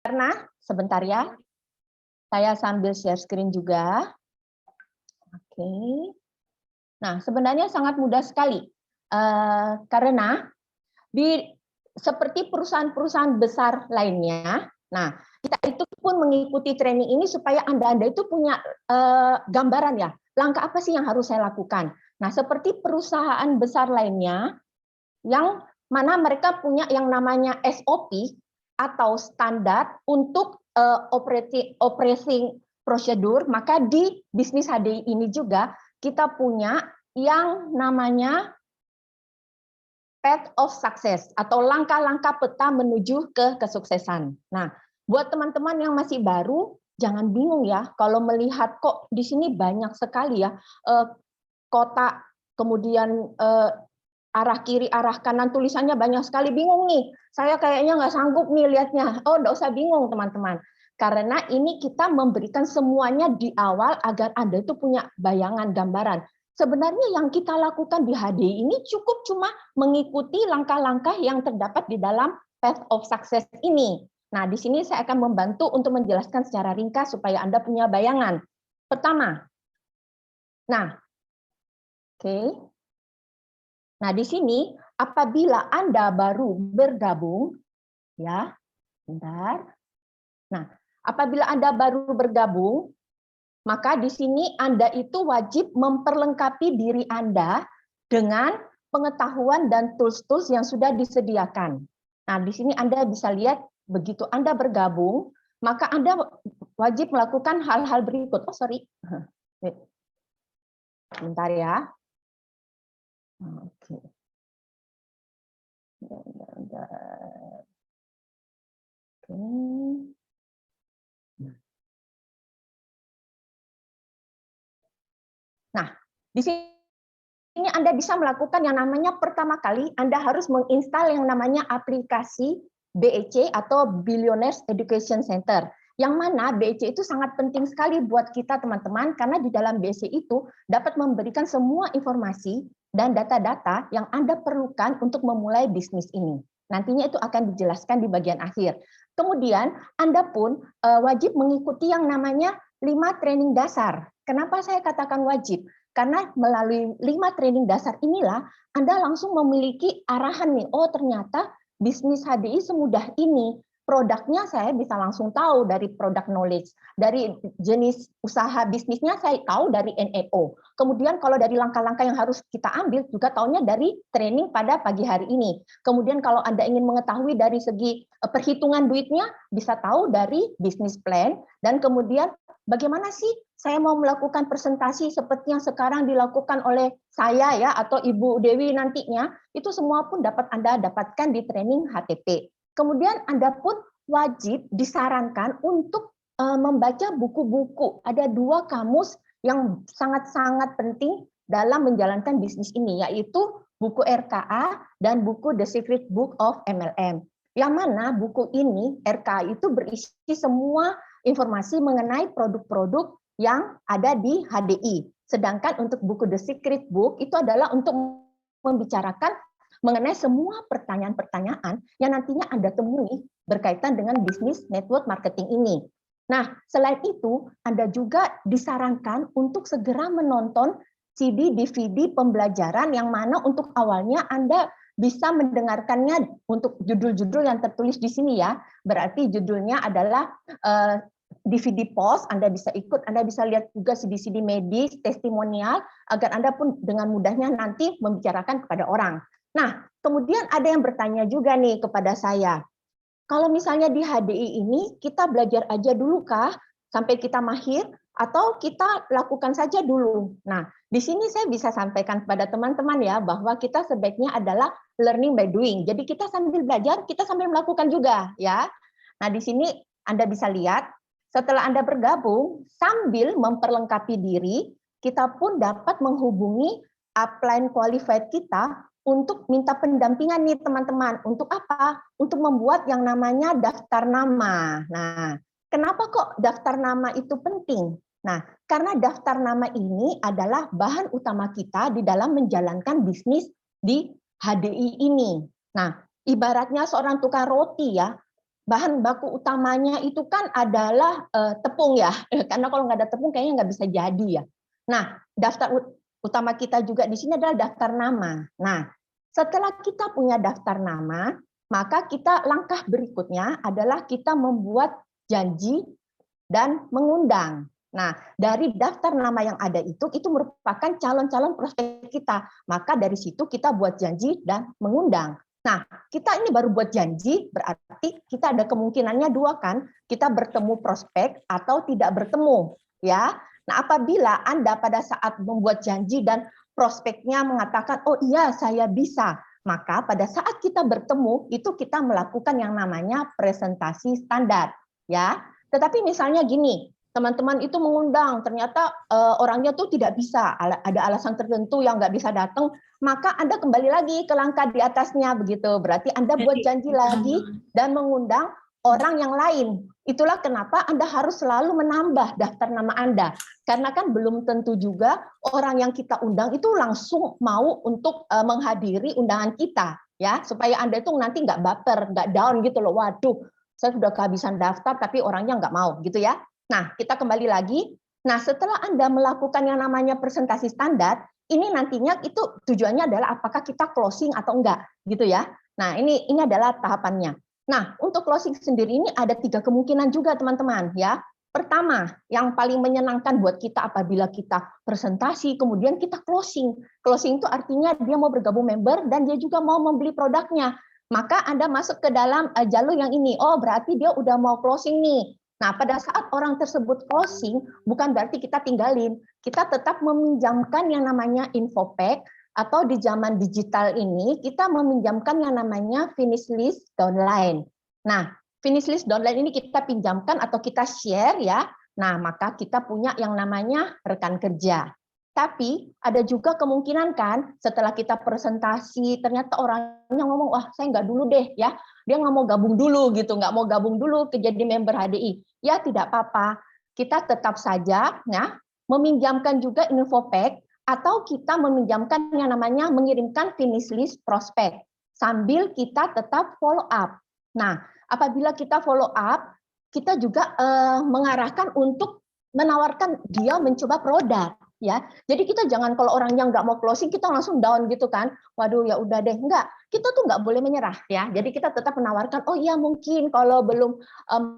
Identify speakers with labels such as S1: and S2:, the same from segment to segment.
S1: Karena sebentar ya, saya sambil share screen juga. Oke. Nah, sebenarnya sangat mudah sekali. Karena seperti perusahaan-perusahaan besar lainnya, nah kita itu pun mengikuti training ini supaya Anda itu punya gambaran ya, langkah apa sih yang harus saya lakukan. Nah, seperti perusahaan besar lainnya, yang mana mereka punya yang namanya SOP atau standar untuk operating prosedur, maka di bisnis HDI ini juga kita punya yang namanya path of success atau langkah-langkah peta menuju ke kesuksesan. Nah, buat teman-teman yang masih baru, jangan bingung ya kalau melihat kok di sini banyak sekali ya kotak, kemudian arah kiri, arah kanan tulisannya banyak sekali, bingung nih. Saya kayaknya nggak sanggup nih lihatnya. Oh, nggak usah bingung teman-teman. Karena ini kita memberikan semuanya di awal agar Anda itu punya bayangan, gambaran. Sebenarnya yang kita lakukan di HDI ini cukup cuma mengikuti langkah-langkah yang terdapat di dalam Path of Success ini. Nah, di sini saya akan membantu untuk menjelaskan secara ringkas supaya Anda punya bayangan. Pertama, nah, oke. Nah, di sini apabila Anda baru bergabung, ya, bentar. Nah, apabila Anda baru bergabung, maka di sini Anda itu wajib memperlengkapi diri Anda dengan pengetahuan dan tools-tools yang sudah disediakan. Nah, di sini Anda bisa lihat begitu Anda bergabung, maka Anda wajib melakukan hal-hal berikut. Oh, sorry. Bentar ya. Oke. Oke. Nah, di sini Anda bisa melakukan yang namanya pertama kali Anda harus menginstal yang namanya aplikasi BEC atau Billionaires Education Center. Yang mana BEC itu sangat penting sekali buat kita teman-teman karena di dalam BEC itu dapat memberikan semua informasi dan data-data yang Anda perlukan untuk memulai bisnis ini. Nantinya itu akan dijelaskan di bagian akhir. Kemudian Anda pun wajib mengikuti yang namanya 5 training dasar. Kenapa saya katakan wajib? Karena melalui 5 training dasar inilah Anda langsung memiliki arahan nih, oh ternyata bisnis HDI semudah ini. Produknya saya bisa langsung tahu dari product knowledge, dari jenis usaha bisnisnya saya tahu dari NEO. Kemudian kalau dari langkah-langkah yang harus kita ambil juga tahunya dari training pada pagi hari ini. Kemudian kalau Anda ingin mengetahui dari segi perhitungan duitnya, bisa tahu dari business plan, dan kemudian bagaimana sih saya mau melakukan presentasi seperti yang sekarang dilakukan oleh saya ya atau Ibu Dewi nantinya, itu semua pun dapat Anda dapatkan di training HTP. Kemudian Anda pun wajib disarankan untuk membaca buku-buku. Ada 2 kamus yang sangat-sangat penting dalam menjalankan bisnis ini, yaitu buku RKA dan buku The Secret Book of MLM. Yang mana buku ini, RKA itu berisi semua informasi mengenai produk-produk yang ada di HDI. Sedangkan untuk buku The Secret Book itu adalah untuk membicarakan mengenai semua pertanyaan-pertanyaan yang nantinya Anda temui berkaitan dengan bisnis network marketing ini. Nah, selain itu, Anda juga disarankan untuk segera menonton CD, DVD pembelajaran yang mana untuk awalnya Anda bisa mendengarkannya untuk judul-judul yang tertulis di sini ya. Berarti judulnya adalah DVD post, Anda bisa ikut, Anda bisa lihat juga CD-CD medis, testimonial, agar Anda pun dengan mudahnya nanti membicarakan kepada orang. Nah, kemudian ada yang bertanya juga nih kepada saya, kalau misalnya di HDI ini kita belajar aja dulu kah sampai kita mahir atau kita lakukan saja dulu? Nah, di sini saya bisa sampaikan kepada teman-teman ya bahwa kita sebaiknya adalah learning by doing. Jadi kita sambil belajar, kita sambil melakukan juga ya. Nah, di sini Anda bisa lihat setelah Anda bergabung sambil memperlengkapi diri, kita pun dapat menghubungi upline qualified kita untuk minta pendampingan nih teman-teman. Untuk apa? Untuk membuat yang namanya daftar nama. Nah, kenapa kok daftar nama itu penting? Nah, karena daftar nama ini adalah bahan utama kita di dalam menjalankan bisnis di HDI ini. Nah, ibaratnya seorang tukang roti ya, bahan baku utamanya itu kan adalah tepung ya, karena kalau nggak ada tepung kayaknya nggak bisa jadi ya. Nah, daftar utama kita juga di sini adalah daftar nama. Nah, setelah kita punya daftar nama, maka kita langkah berikutnya adalah kita membuat janji dan mengundang. Nah, dari daftar nama yang ada itu merupakan calon-calon prospek kita. Maka dari situ kita buat janji dan mengundang. Nah, kita ini baru buat janji, berarti kita ada kemungkinannya dua kan, kita bertemu prospek atau tidak bertemu, ya. Nah, apabila Anda pada saat membuat janji dan prospeknya mengatakan, oh iya saya bisa, maka pada saat kita bertemu itu kita melakukan yang namanya presentasi standar, ya. Tetapi misalnya gini, teman-teman itu mengundang, ternyata orangnya tuh tidak bisa, ada alasan tertentu yang nggak bisa datang, maka Anda kembali lagi ke langkah di atasnya begitu. Berarti Anda buat janji lagi dan mengundang orang yang lain. Itulah kenapa Anda harus selalu menambah daftar nama Anda. Karena kan belum tentu juga orang yang kita undang itu langsung mau untuk menghadiri undangan kita, ya, supaya Anda itu nanti nggak baper, nggak down gitu loh. Waduh, saya sudah kehabisan daftar tapi orangnya nggak mau gitu ya. Nah, kita kembali lagi. Nah, setelah Anda melakukan yang namanya presentasi standar, ini nantinya itu tujuannya adalah apakah kita closing atau enggak, gitu ya. Nah, ini adalah tahapannya. Nah, untuk closing sendiri ini ada 3 kemungkinan juga, teman-teman, ya. Pertama, yang paling menyenangkan buat kita apabila kita presentasi, kemudian kita closing. Closing itu artinya dia mau bergabung member dan dia juga mau membeli produknya. Maka Anda masuk ke dalam jalur yang ini. Oh, berarti dia udah mau closing nih. Nah, pada saat orang tersebut closing, bukan berarti kita tinggalin. Kita tetap meminjamkan yang namanya infopack, atau di zaman digital ini, kita meminjamkan yang namanya finish list downline. Nah, finish list downline ini kita pinjamkan atau kita share ya. Nah, maka kita punya yang namanya rekan kerja. Tapi ada juga kemungkinan kan, setelah kita presentasi, ternyata orangnya ngomong, wah saya nggak dulu deh ya, dia nggak mau gabung dulu gitu, nggak mau gabung dulu ke jadi member HDI. Ya tidak apa-apa, kita tetap saja ya meminjamkan juga infopack atau kita meminjamkan yang namanya mengirimkan finish list prospek sambil kita tetap follow up. Nah, apabila kita follow up, kita juga mengarahkan untuk menawarkan dia mencoba produk. Ya, jadi kita jangan kalau orang yang nggak mau closing kita langsung down gitu kan, waduh ya udah deh, enggak, kita tuh nggak boleh menyerah ya, jadi kita tetap menawarkan, oh iya mungkin kalau belum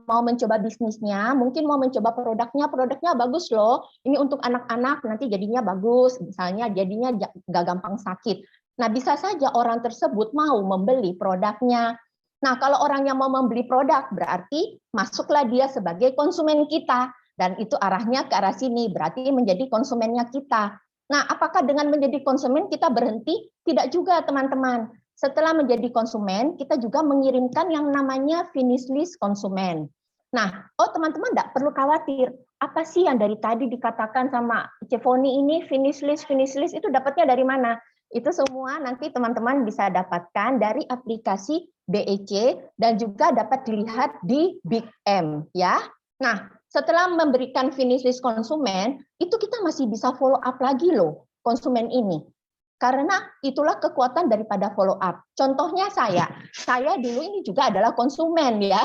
S1: mau mencoba bisnisnya, mungkin mau mencoba produknya bagus loh, ini untuk anak-anak nanti jadinya bagus, misalnya jadinya nggak gampang sakit. Nah bisa saja orang tersebut mau membeli produknya. Nah kalau orang yang mau membeli produk berarti masuklah dia sebagai konsumen kita. Dan itu arahnya ke arah sini, berarti menjadi konsumennya kita. Nah, apakah dengan menjadi konsumen kita berhenti? Tidak juga, teman-teman. Setelah menjadi konsumen, kita juga mengirimkan yang namanya finish list konsumen. Nah, teman-teman tidak perlu khawatir. Apa sih yang dari tadi dikatakan sama Cevoni ini finish list itu dapatnya dari mana? Itu semua nanti teman-teman bisa dapatkan dari aplikasi BEC dan juga dapat dilihat di Big M, ya. Nah, setelah memberikan finish list konsumen, itu kita masih bisa follow up lagi loh konsumen ini. Karena itulah kekuatan daripada follow up. Contohnya saya dulu ini juga adalah konsumen ya.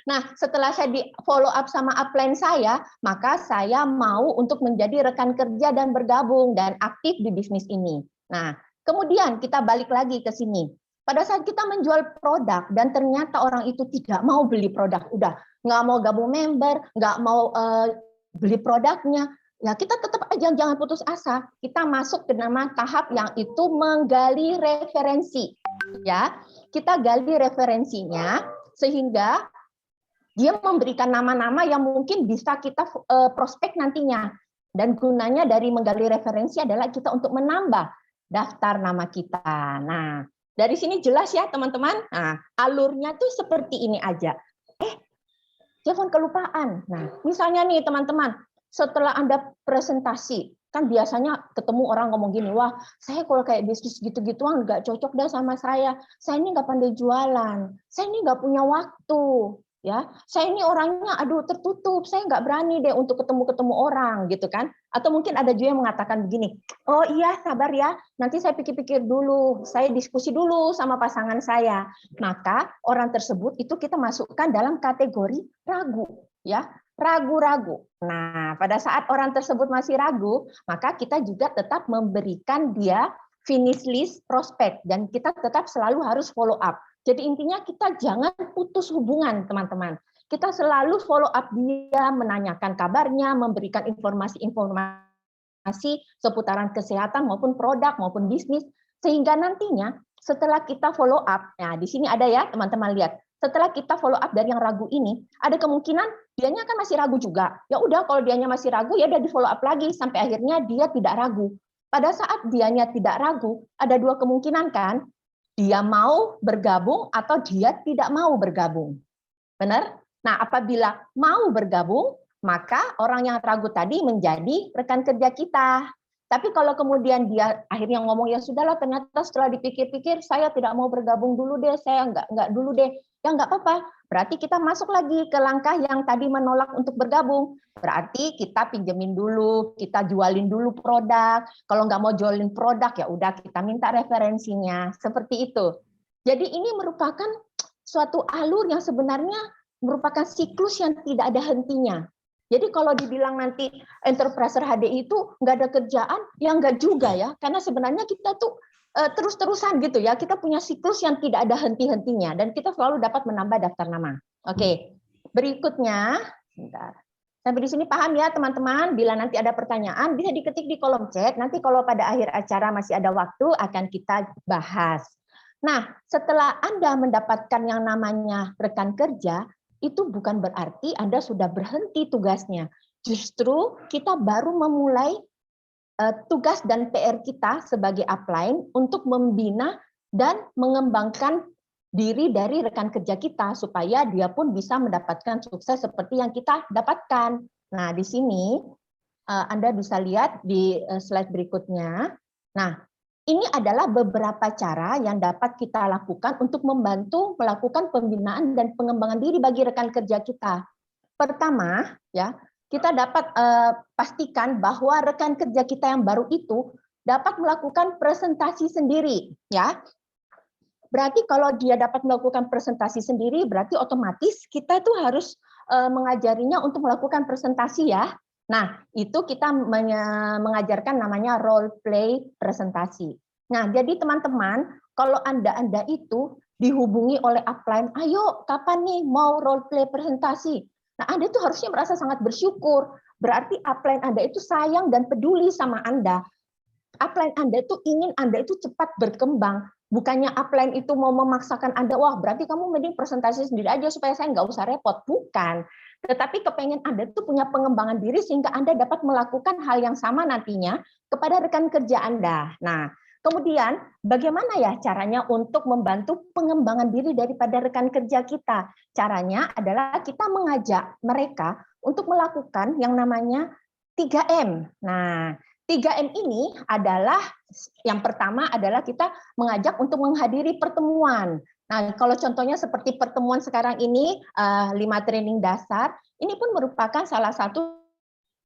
S1: Nah, setelah saya di follow up sama upline saya, maka saya mau untuk menjadi rekan kerja dan bergabung dan aktif di bisnis ini. Nah, kemudian kita balik lagi ke sini. Pada saat kita menjual produk dan ternyata orang itu tidak mau beli produk, udah nggak mau gabung member, nggak mau beli produknya, ya kita tetap aja jangan putus asa. Kita masuk ke nama tahap yang itu menggali referensi, ya. Kita gali referensinya sehingga dia memberikan nama-nama yang mungkin bisa kita prospek nantinya. Dan gunanya dari menggali referensi adalah kita untuk menambah daftar nama kita. Nah, dari sini jelas ya teman-teman. Nah, alurnya tuh seperti ini aja. Jangan kelupaan. Nah, misalnya nih teman-teman, setelah Anda presentasi, kan biasanya ketemu orang ngomong gini, wah saya kalau kayak bisnis gitu-gituan nggak cocok dah sama saya ini nggak pandai jualan, saya ini nggak punya waktu, ya, saya ini orangnya aduh tertutup, saya nggak berani deh untuk ketemu orang, gitu kan. Atau mungkin ada juga yang mengatakan begini, oh iya sabar ya, nanti saya pikir-pikir dulu, saya diskusi dulu sama pasangan saya. Maka orang tersebut itu kita masukkan dalam kategori ragu, ya, ragu-ragu. Nah, pada saat orang tersebut masih ragu, maka kita juga tetap memberikan dia finish list prospek dan kita tetap selalu harus follow up. Jadi intinya kita jangan putus hubungan, teman-teman. Kita selalu follow up dia, menanyakan kabarnya, memberikan informasi seputaran kesehatan maupun produk maupun bisnis, sehingga nantinya setelah kita follow up, nah di sini ada ya teman-teman lihat, setelah kita follow up dari yang ragu ini, ada kemungkinan dianya kan masih ragu juga. Ya udah kalau dianya masih ragu ya udah di follow up lagi sampai akhirnya dia tidak ragu. Pada saat dianya tidak ragu, ada dua kemungkinan kan, dia mau bergabung atau dia tidak mau bergabung. Benar? Nah, apabila mau bergabung, maka orang yang ragu tadi menjadi rekan kerja kita. Tapi kalau kemudian dia akhirnya ngomong, ya sudahlah, ternyata setelah dipikir-pikir, saya tidak mau bergabung dulu deh, saya enggak dulu deh. Ya enggak apa-apa, berarti kita masuk lagi ke langkah yang tadi menolak untuk bergabung. Berarti kita pinjemin dulu, kita jualin dulu produk. Kalau nggak mau jualin produk, ya udah kita minta referensinya. Seperti itu. Jadi ini merupakan suatu alur yang sebenarnya merupakan siklus yang tidak ada hentinya. Jadi kalau dibilang nanti Enterpriser HDI itu nggak ada kerjaan, ya nggak juga ya, karena sebenarnya kita tuh terus-terusan gitu ya, kita punya siklus yang tidak ada henti-hentinya, dan kita selalu dapat menambah daftar nama. Oke, berikutnya, sebentar. Sampai di sini paham ya teman-teman? Bila nanti ada pertanyaan, bisa diketik di kolom chat, nanti kalau pada akhir acara masih ada waktu, akan kita bahas. Nah, setelah Anda mendapatkan yang namanya rekan kerja, itu bukan berarti Anda sudah berhenti tugasnya. Justru kita baru memulai tugas dan PR kita sebagai upline untuk membina dan mengembangkan diri dari rekan kerja kita supaya dia pun bisa mendapatkan sukses seperti yang kita dapatkan. Nah, di sini Anda bisa lihat di slide berikutnya. Nah, ini adalah beberapa cara yang dapat kita lakukan untuk membantu melakukan pembinaan dan pengembangan diri bagi rekan kerja kita. Pertama, ya, kita dapat pastikan bahwa rekan kerja kita yang baru itu dapat melakukan presentasi sendiri, ya. Berarti kalau dia dapat melakukan presentasi sendiri, berarti otomatis kita tuh harus mengajarinya untuk melakukan presentasi ya. Nah, itu kita mengajarkan namanya role play presentasi. Nah, jadi teman-teman, kalau Anda itu dihubungi oleh upline, ayo kapan nih mau role play presentasi? Nah, Anda itu harusnya merasa sangat bersyukur. Berarti upline Anda itu sayang dan peduli sama Anda. Upline Anda itu ingin Anda itu cepat berkembang. Bukannya upline itu mau memaksakan Anda, wah berarti kamu mending presentasi sendiri aja supaya saya nggak usah repot. Bukan. Tetapi kepengen Anda itu punya pengembangan diri sehingga Anda dapat melakukan hal yang sama nantinya kepada rekan kerja Anda. Nah, kemudian bagaimana ya caranya untuk membantu pengembangan diri daripada rekan kerja kita? Caranya adalah kita mengajak mereka untuk melakukan yang namanya 3M. Nah, 3M ini adalah yang pertama adalah kita mengajak untuk menghadiri pertemuan. Nah, kalau contohnya seperti pertemuan sekarang ini, 5 training dasar, ini pun merupakan salah satu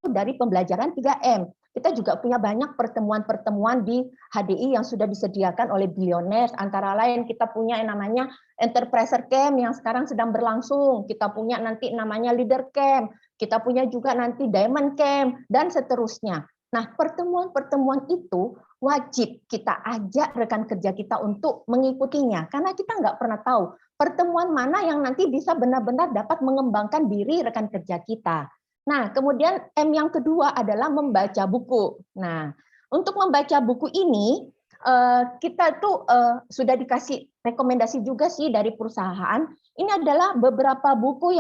S1: dari pembelajaran 3M. Kita juga punya banyak pertemuan-pertemuan di HDI yang sudah disediakan oleh Billionaires, antara lain kita punya yang namanya Enterpriser Camp yang sekarang sedang berlangsung, kita punya nanti namanya Leader Camp, kita punya juga nanti Diamond Camp, dan seterusnya. Nah, pertemuan-pertemuan itu wajib kita ajak rekan kerja kita untuk mengikutinya, karena kita nggak pernah tahu pertemuan mana yang nanti bisa benar-benar dapat mengembangkan diri rekan kerja kita. Nah, kemudian M yang kedua adalah membaca buku. Nah, untuk membaca buku ini, kita tuh sudah dikasih rekomendasi juga sih dari perusahaan. Ini adalah beberapa buku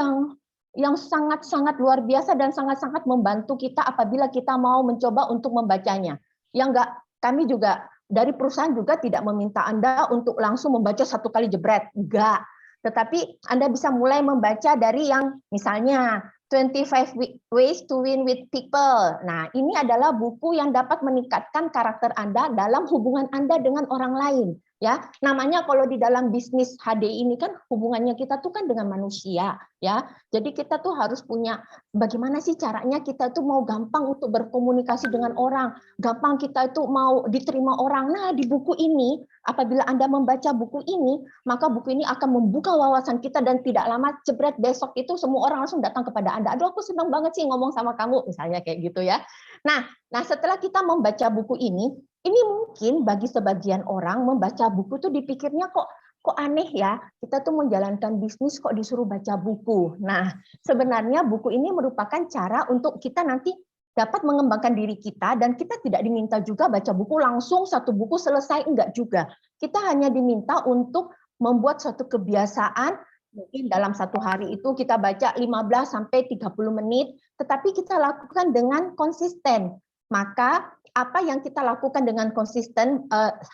S1: yang sangat-sangat luar biasa dan sangat-sangat membantu kita apabila kita mau mencoba untuk membacanya. Yang enggak, kami juga dari perusahaan juga tidak meminta Anda untuk langsung membaca satu kali jebret, enggak. Tetapi Anda bisa mulai membaca dari yang misalnya 25 Ways to Win with People. Nah, ini adalah buku yang dapat meningkatkan karakter Anda dalam hubungan Anda dengan orang lain. ya. Namanya kalau di dalam bisnis HDI ini kan hubungannya kita tuh kan dengan manusia, ya. Jadi kita tuh harus punya bagaimana sih caranya kita tuh mau gampang untuk berkomunikasi dengan orang, gampang kita itu mau diterima orang. Nah, di buku ini, apabila Anda membaca buku ini, maka buku ini akan membuka wawasan kita dan tidak lama jebret besok itu semua orang langsung datang kepada Anda. Aduh, aku senang banget sih ngomong sama kamu, misalnya kayak gitu ya. Nah, setelah kita membaca buku ini mungkin bagi sebagian orang membaca buku tuh dipikirnya kok aneh ya, kita tuh menjalankan bisnis kok disuruh baca buku. Nah, sebenarnya buku ini merupakan cara untuk kita nanti dapat mengembangkan diri kita dan kita tidak diminta juga baca buku langsung satu buku selesai, enggak juga. Kita hanya diminta untuk membuat suatu kebiasaan, mungkin dalam satu hari itu kita baca 15 sampai 30 menit, tetapi kita lakukan dengan konsisten. Maka apa yang kita lakukan dengan konsisten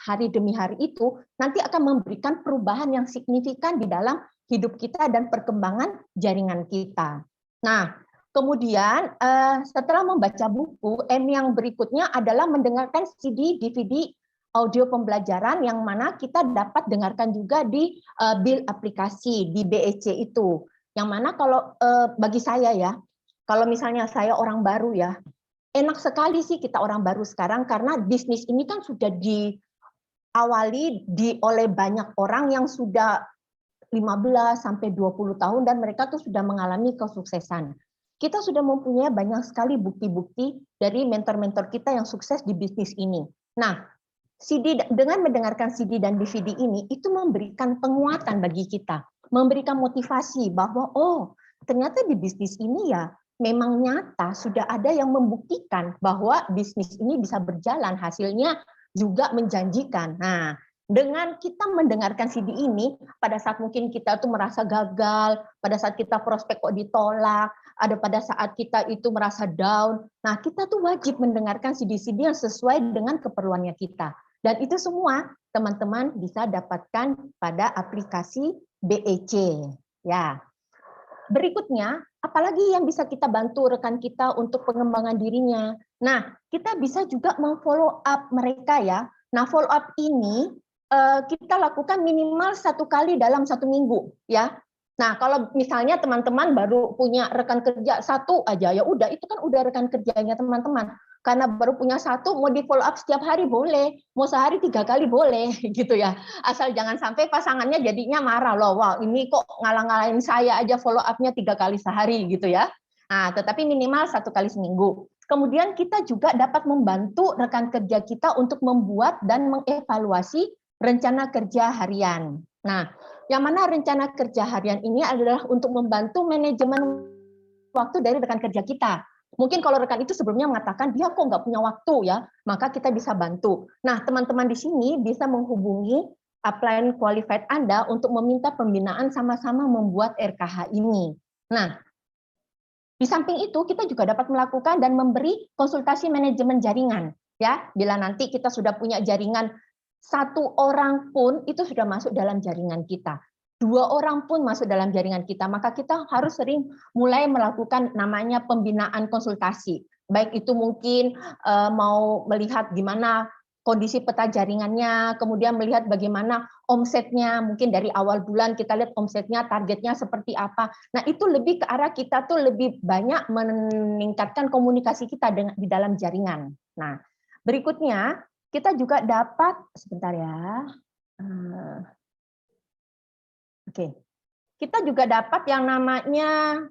S1: hari demi hari itu nanti akan memberikan perubahan yang signifikan di dalam hidup kita dan perkembangan jaringan kita. Nah, kemudian setelah membaca buku, yang berikutnya adalah mendengarkan CD, DVD, audio pembelajaran yang mana kita dapat dengarkan juga di Build aplikasi di BEC itu. Yang mana kalau bagi saya ya, kalau misalnya saya orang baru ya, enak sekali sih kita orang baru sekarang karena bisnis ini kan sudah diawali oleh banyak orang yang sudah 15 sampai 20 tahun dan mereka tuh sudah mengalami kesuksesan. Kita sudah mempunyai banyak sekali bukti-bukti dari mentor-mentor kita yang sukses di bisnis ini. Nah, dengan mendengarkan CD dan DVD ini itu memberikan penguatan bagi kita, memberikan motivasi bahwa ternyata di bisnis ini ya memang nyata sudah ada yang membuktikan bahwa bisnis ini bisa berjalan, hasilnya juga menjanjikan. Nah, dengan kita mendengarkan CD ini, pada saat mungkin kita tuh merasa gagal, pada saat kita prospek kok ditolak, ada pada saat kita itu merasa down, nah kita tuh wajib mendengarkan CD-CD yang sesuai dengan keperluannya kita. Dan itu semua teman-teman bisa dapatkan pada aplikasi BEC. Ya. Berikutnya, apalagi yang bisa kita bantu rekan kita untuk pengembangan dirinya. Nah, kita bisa juga memfollow up mereka ya. Nah, follow up ini kita lakukan minimal 1 kali dalam 1 minggu ya. Nah, kalau misalnya teman-teman baru punya rekan kerja 1 aja, ya udah itu kan udah rekan kerjanya teman-teman. Karena baru punya 1, mau di follow up setiap hari boleh, mau sehari 3 kali boleh gitu ya. Asal jangan sampai pasangannya jadinya marah loh, wah ini kok ngalah-ngalahin saya aja follow up-nya 3 kali sehari gitu ya. Nah, tetapi minimal 1 kali seminggu. Kemudian kita juga dapat membantu rekan kerja kita untuk membuat dan mengevaluasi rencana kerja harian. Nah, yang mana rencana kerja harian ini adalah untuk membantu manajemen waktu dari rekan kerja kita. Mungkin kalau rekan itu sebelumnya mengatakan dia kok nggak punya waktu ya, maka kita bisa bantu. Nah, teman-teman di sini bisa menghubungi upline qualified Anda untuk meminta pembinaan sama-sama membuat RKH ini. Nah, di samping itu kita juga dapat melakukan dan memberi konsultasi manajemen jaringan. Ya, bila nanti kita sudah punya jaringan 1 orang pun itu sudah masuk dalam jaringan kita. 2 orang pun masuk dalam jaringan kita, maka kita harus sering mulai melakukan namanya pembinaan konsultasi. Baik itu mungkin mau melihat gimana kondisi peta jaringannya, kemudian melihat bagaimana omsetnya, mungkin dari awal bulan kita lihat omsetnya, targetnya seperti apa. Nah, itu lebih ke arah kita tuh lebih banyak meningkatkan komunikasi kita di dalam jaringan. Nah, berikutnya kita juga dapat, sebentar ya. Oke. Kita juga dapat yang namanya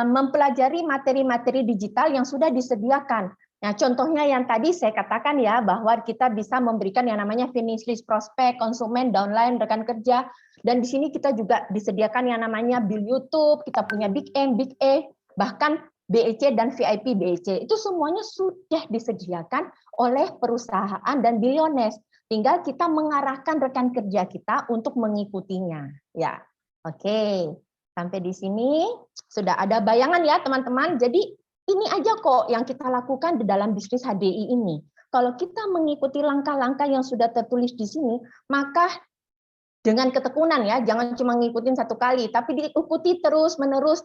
S1: mempelajari materi-materi digital yang sudah disediakan. Nah, contohnya yang tadi saya katakan ya, bahwa kita bisa memberikan yang namanya finish list prospek, konsumen, downline, rekan kerja, dan di sini kita juga disediakan yang namanya Build YouTube, kita punya Big M, Big E, bahkan BEC dan VIP BEC. Itu semuanya sudah disediakan oleh perusahaan dan billionaires. Tinggal kita mengarahkan rekan kerja kita untuk mengikutinya. Ya, oke. Sampai di sini sudah ada bayangan ya teman-teman. Jadi ini aja kok yang kita lakukan di dalam bisnis HDI ini. Kalau kita mengikuti langkah-langkah yang sudah tertulis di sini, maka dengan ketekunan ya, jangan cuma ngikutin satu kali, tapi diikuti terus menerus,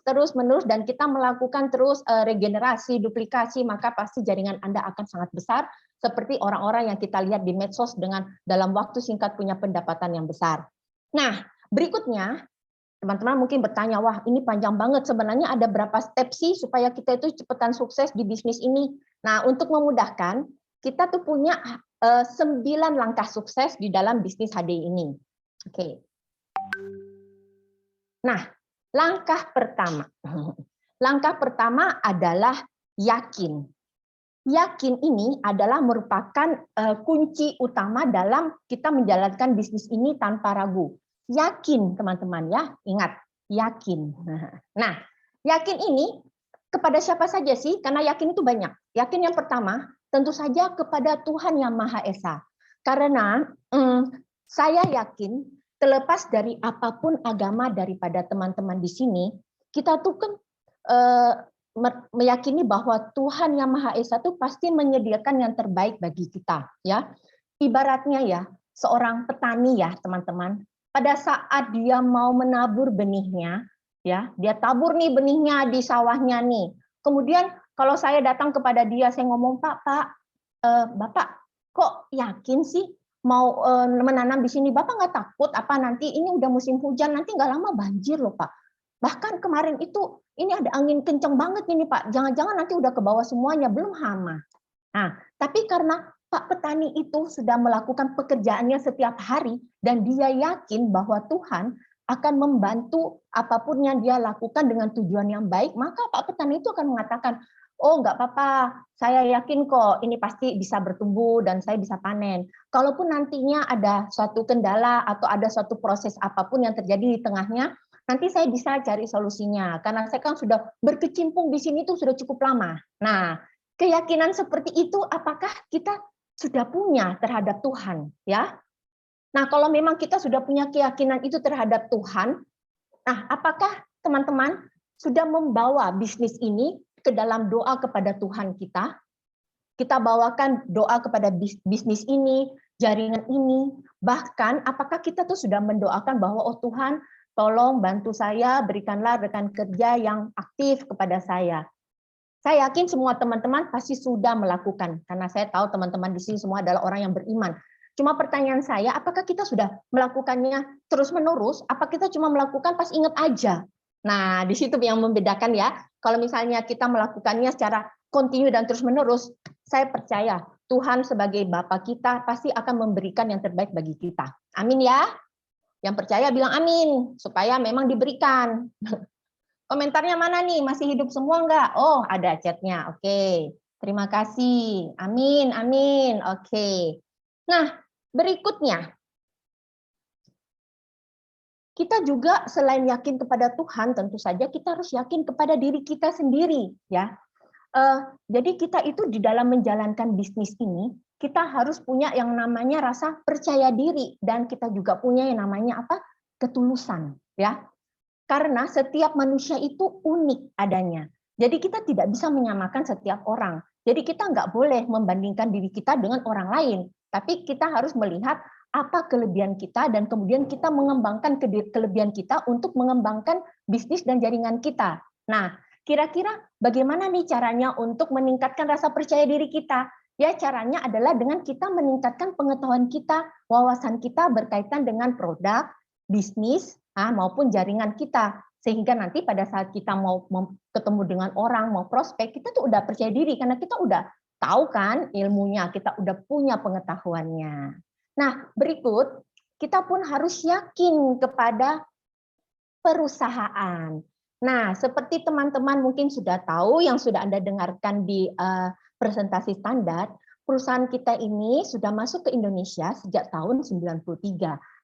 S1: dan kita melakukan terus regenerasi, duplikasi, maka pasti jaringan Anda akan sangat besar, seperti orang-orang yang kita lihat di medsos dengan dalam waktu singkat punya pendapatan yang besar. Nah, berikutnya, teman-teman mungkin bertanya, wah ini panjang banget, sebenarnya ada berapa step sih supaya kita itu cepetan sukses di bisnis ini? Nah, untuk memudahkan, kita tuh punya 9 langkah sukses di dalam bisnis HDI ini. Oke. Nah, langkah pertama adalah yakin. Yakin ini adalah merupakan kunci utama dalam kita menjalankan bisnis ini tanpa ragu. Yakin, teman-teman ya, ingat, yakin. Nah, yakin ini kepada siapa saja sih? Karena yakin itu banyak. Yakin yang pertama, tentu saja kepada Tuhan Yang Maha Esa. Karena saya yakin, terlepas dari apapun agama daripada teman-teman di sini, kita tuh kan meyakini bahwa Tuhan Yang Maha Esa itu pasti menyediakan yang terbaik bagi kita, ya. Ibaratnya ya, seorang petani ya, teman-teman, pada saat dia mau menabur benihnya, ya, dia tabur nih benihnya di sawahnya nih. Kemudian kalau saya datang kepada dia, saya ngomong, Pak, Bapak, kok yakin sih mau menanam di sini? Bapak nggak takut apa nanti ini udah musim hujan, nanti nggak lama banjir loh, Pak. Bahkan kemarin itu ini ada angin kencang banget ini, Pak. Jangan-jangan nanti udah ke bawah semuanya, belum hama. Nah, tapi karena Pak petani itu sudah melakukan pekerjaannya setiap hari dan dia yakin bahwa Tuhan akan membantu apapun yang dia lakukan dengan tujuan yang baik, maka Pak petani itu akan mengatakan, oh nggak apa-apa, saya yakin kok ini pasti bisa bertumbuh dan saya bisa panen. Kalaupun nantinya ada suatu kendala atau ada suatu proses apapun yang terjadi di tengahnya, nanti saya bisa cari solusinya. Karena saya kan sudah berkecimpung di sini tuh sudah cukup lama. Nah, keyakinan seperti itu apakah kita sudah punya terhadap Tuhan, ya? Nah, kalau memang kita sudah punya keyakinan itu terhadap Tuhan, nah apakah teman-teman sudah membawa bisnis ini ke dalam doa kepada Tuhan kita? Kita bawakan doa kepada bisnis ini, jaringan ini, bahkan apakah kita tuh sudah mendoakan bahwa oh Tuhan, tolong bantu saya, berikanlah rekan kerja yang aktif kepada saya. Saya yakin semua teman-teman pasti sudah melakukan, karena saya tahu teman-teman di sini semua adalah orang yang beriman. Cuma pertanyaan saya, apakah kita sudah melakukannya terus-menerus? Apa kita cuma melakukan pas ingat aja? Nah, di situ yang membedakan ya. Kalau misalnya kita melakukannya secara kontinu dan terus-menerus, saya percaya Tuhan sebagai Bapa kita pasti akan memberikan yang terbaik bagi kita. Amin ya. Yang percaya bilang amin, supaya memang diberikan. Komentarnya mana nih? Masih hidup semua enggak? Oh, ada chatnya. Oke. Terima kasih. Amin, amin. Oke. Nah, berikutnya. Kita juga selain yakin kepada Tuhan, tentu saja kita harus yakin kepada diri kita sendiri, ya. Jadi kita itu di dalam menjalankan bisnis ini, kita harus punya yang namanya rasa percaya diri dan kita juga punya yang namanya apa? Ketulusan, ya. Karena setiap manusia itu unik adanya. Jadi kita tidak bisa menyamakan setiap orang. Jadi kita nggak boleh membandingkan diri kita dengan orang lain. Tapi kita harus melihat apa kelebihan kita dan kemudian kita mengembangkan kelebihan kita untuk mengembangkan bisnis dan jaringan kita. Nah, kira-kira bagaimana nih caranya untuk meningkatkan rasa percaya diri kita? Ya, caranya adalah dengan kita meningkatkan pengetahuan kita, wawasan kita berkaitan dengan produk, bisnis, maupun jaringan kita. Sehingga nanti pada saat kita mau ketemu dengan orang, mau prospek, kita tuh udah percaya diri karena kita udah tahu kan ilmunya, kita udah punya pengetahuannya. Nah, berikut kita pun harus yakin kepada perusahaan. Nah, seperti teman-teman mungkin sudah tahu yang sudah Anda dengarkan di presentasi standar, perusahaan kita ini sudah masuk ke Indonesia sejak tahun 93.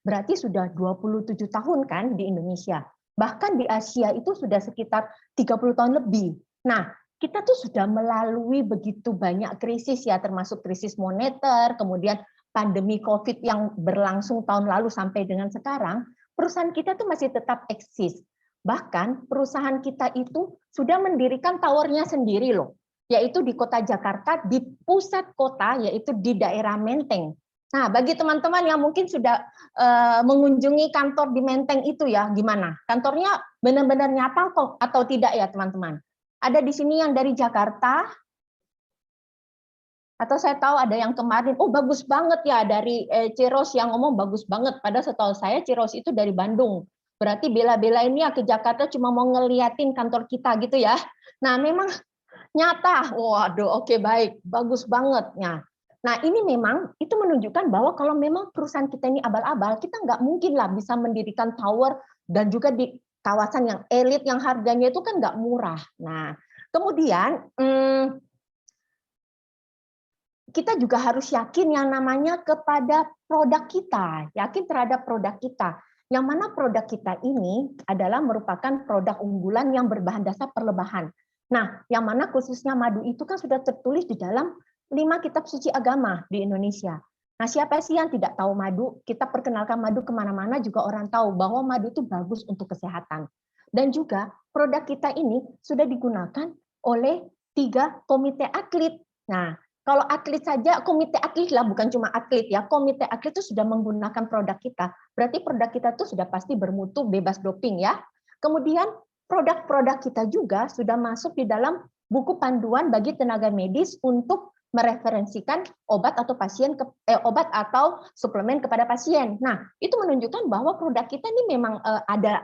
S1: Berarti sudah 27 tahun kan di Indonesia. Bahkan di Asia itu sudah sekitar 30 tahun lebih. Nah, kita tuh sudah melalui begitu banyak krisis ya, termasuk krisis moneter, kemudian pandemi COVID yang berlangsung tahun lalu sampai dengan sekarang, perusahaan kita tuh masih tetap eksis. Bahkan perusahaan kita itu sudah mendirikan towernya sendiri loh, yaitu di kota Jakarta, di pusat kota, yaitu di daerah Menteng. Nah, bagi teman-teman yang mungkin sudah mengunjungi kantor di Menteng itu ya, gimana? Kantornya benar-benar nyata kok atau tidak ya, teman-teman? Ada di sini yang dari Jakarta, atau saya tahu ada yang kemarin, oh bagus banget ya dari Ciros yang ngomong bagus banget. Padahal setahu saya Ciros itu dari Bandung. Berarti bela-bela ini ya ke Jakarta cuma mau ngeliatin kantor kita gitu ya. Nah, memang nyata. Waduh, oke baik, bagus banget. Nah, ini memang itu menunjukkan bahwa kalau memang perusahaan kita ini abal-abal, kita nggak mungkin lah bisa mendirikan tower dan juga di kawasan yang elit yang harganya itu kan nggak murah. Nah, kemudian kita juga harus yakin yang namanya kepada produk kita, yakin terhadap produk kita. Yang mana produk kita ini adalah merupakan produk unggulan yang berbahan dasar perlebahan. Nah, yang mana khususnya madu itu kan sudah tertulis di dalam 5 kitab suci agama di Indonesia. Nah, siapa sih yang tidak tahu madu? Kita perkenalkan madu kemana-mana juga orang tahu bahwa madu itu bagus untuk kesehatan. Dan juga produk kita ini sudah digunakan oleh 3 komite atlet. Nah, kalau atlet saja, komite atlet lah, bukan cuma atlet ya, komite atlet itu sudah menggunakan produk kita, berarti produk kita itu sudah pasti bermutu, bebas doping ya. Kemudian produk-produk kita juga sudah masuk di dalam buku panduan bagi tenaga medis untuk mereferensikan obat atau obat atau suplemen kepada pasien. Nah, itu menunjukkan bahwa produk kita ini memang ada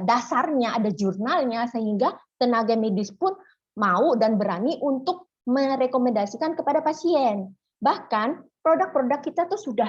S1: dasarnya, ada jurnalnya, sehingga tenaga medis pun mau dan berani untuk merekomendasikan kepada pasien. Bahkan produk-produk kita tuh sudah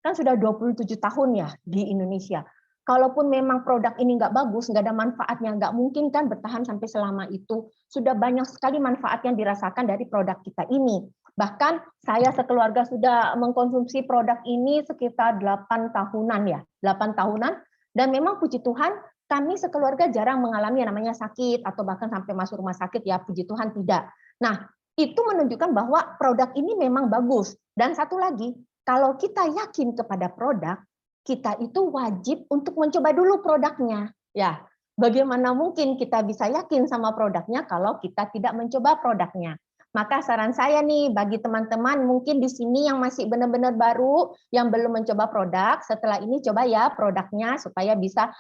S1: 27 tahun ya di Indonesia. Kalaupun memang produk ini nggak bagus, nggak ada manfaatnya, nggak mungkin kan bertahan sampai selama itu. Sudah banyak sekali manfaat yang dirasakan dari produk kita ini. Bahkan saya sekeluarga sudah mengkonsumsi produk ini sekitar 8 tahunan ya, 8 tahunan. Dan memang puji Tuhan kami sekeluarga jarang mengalami yang namanya sakit atau bahkan sampai masuk rumah sakit ya, puji Tuhan tidak. Nah, itu menunjukkan bahwa produk ini memang bagus. Dan satu lagi, kalau kita yakin kepada produk, kita itu wajib untuk mencoba dulu produknya. Ya, bagaimana mungkin kita bisa yakin sama produknya kalau kita tidak mencoba produknya? Maka saran saya nih bagi teman-teman mungkin di sini yang masih benar-benar baru, yang belum mencoba produk, setelah ini coba ya produknya supaya bisa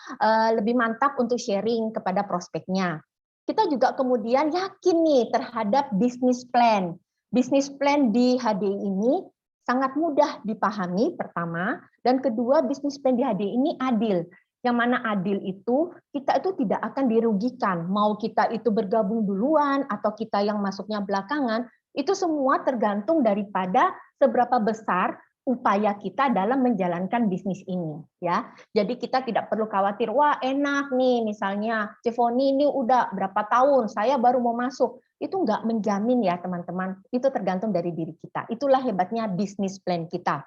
S1: lebih mantap untuk sharing kepada prospeknya. Kita juga kemudian yakin nih terhadap bisnis plan. Bisnis plan di HDI ini sangat mudah dipahami pertama, dan kedua bisnis plan di HDI ini adil. Yang mana adil itu kita itu tidak akan dirugikan. Mau kita itu bergabung duluan atau kita yang masuknya belakangan, itu semua tergantung daripada seberapa besar upaya kita dalam menjalankan bisnis ini ya. Jadi kita tidak perlu khawatir, wah enak nih misalnya Cefoni ini udah berapa tahun, saya baru mau masuk. Itu nggak menjamin ya teman-teman, itu tergantung dari diri kita. Itulah hebatnya bisnis plan kita.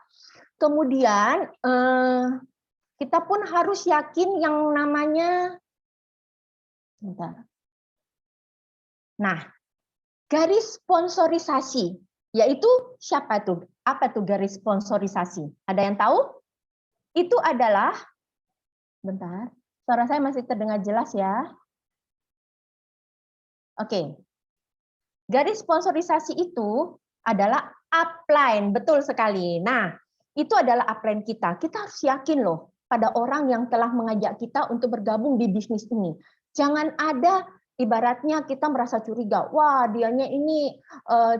S1: Kemudian kita pun harus yakin yang namanya, nah, garis sponsorisasi, yaitu siapa tuh? Apa tuh garis sponsorisasi? Ada yang tahu? Itu adalah, bentar, suara saya masih terdengar jelas ya. Oke. Garis sponsorisasi itu adalah upline, betul sekali. Nah, itu adalah upline kita. Kita harus yakin loh pada orang yang telah mengajak kita untuk bergabung di bisnis ini. Jangan ada ibaratnya kita merasa curiga, wah dianya ini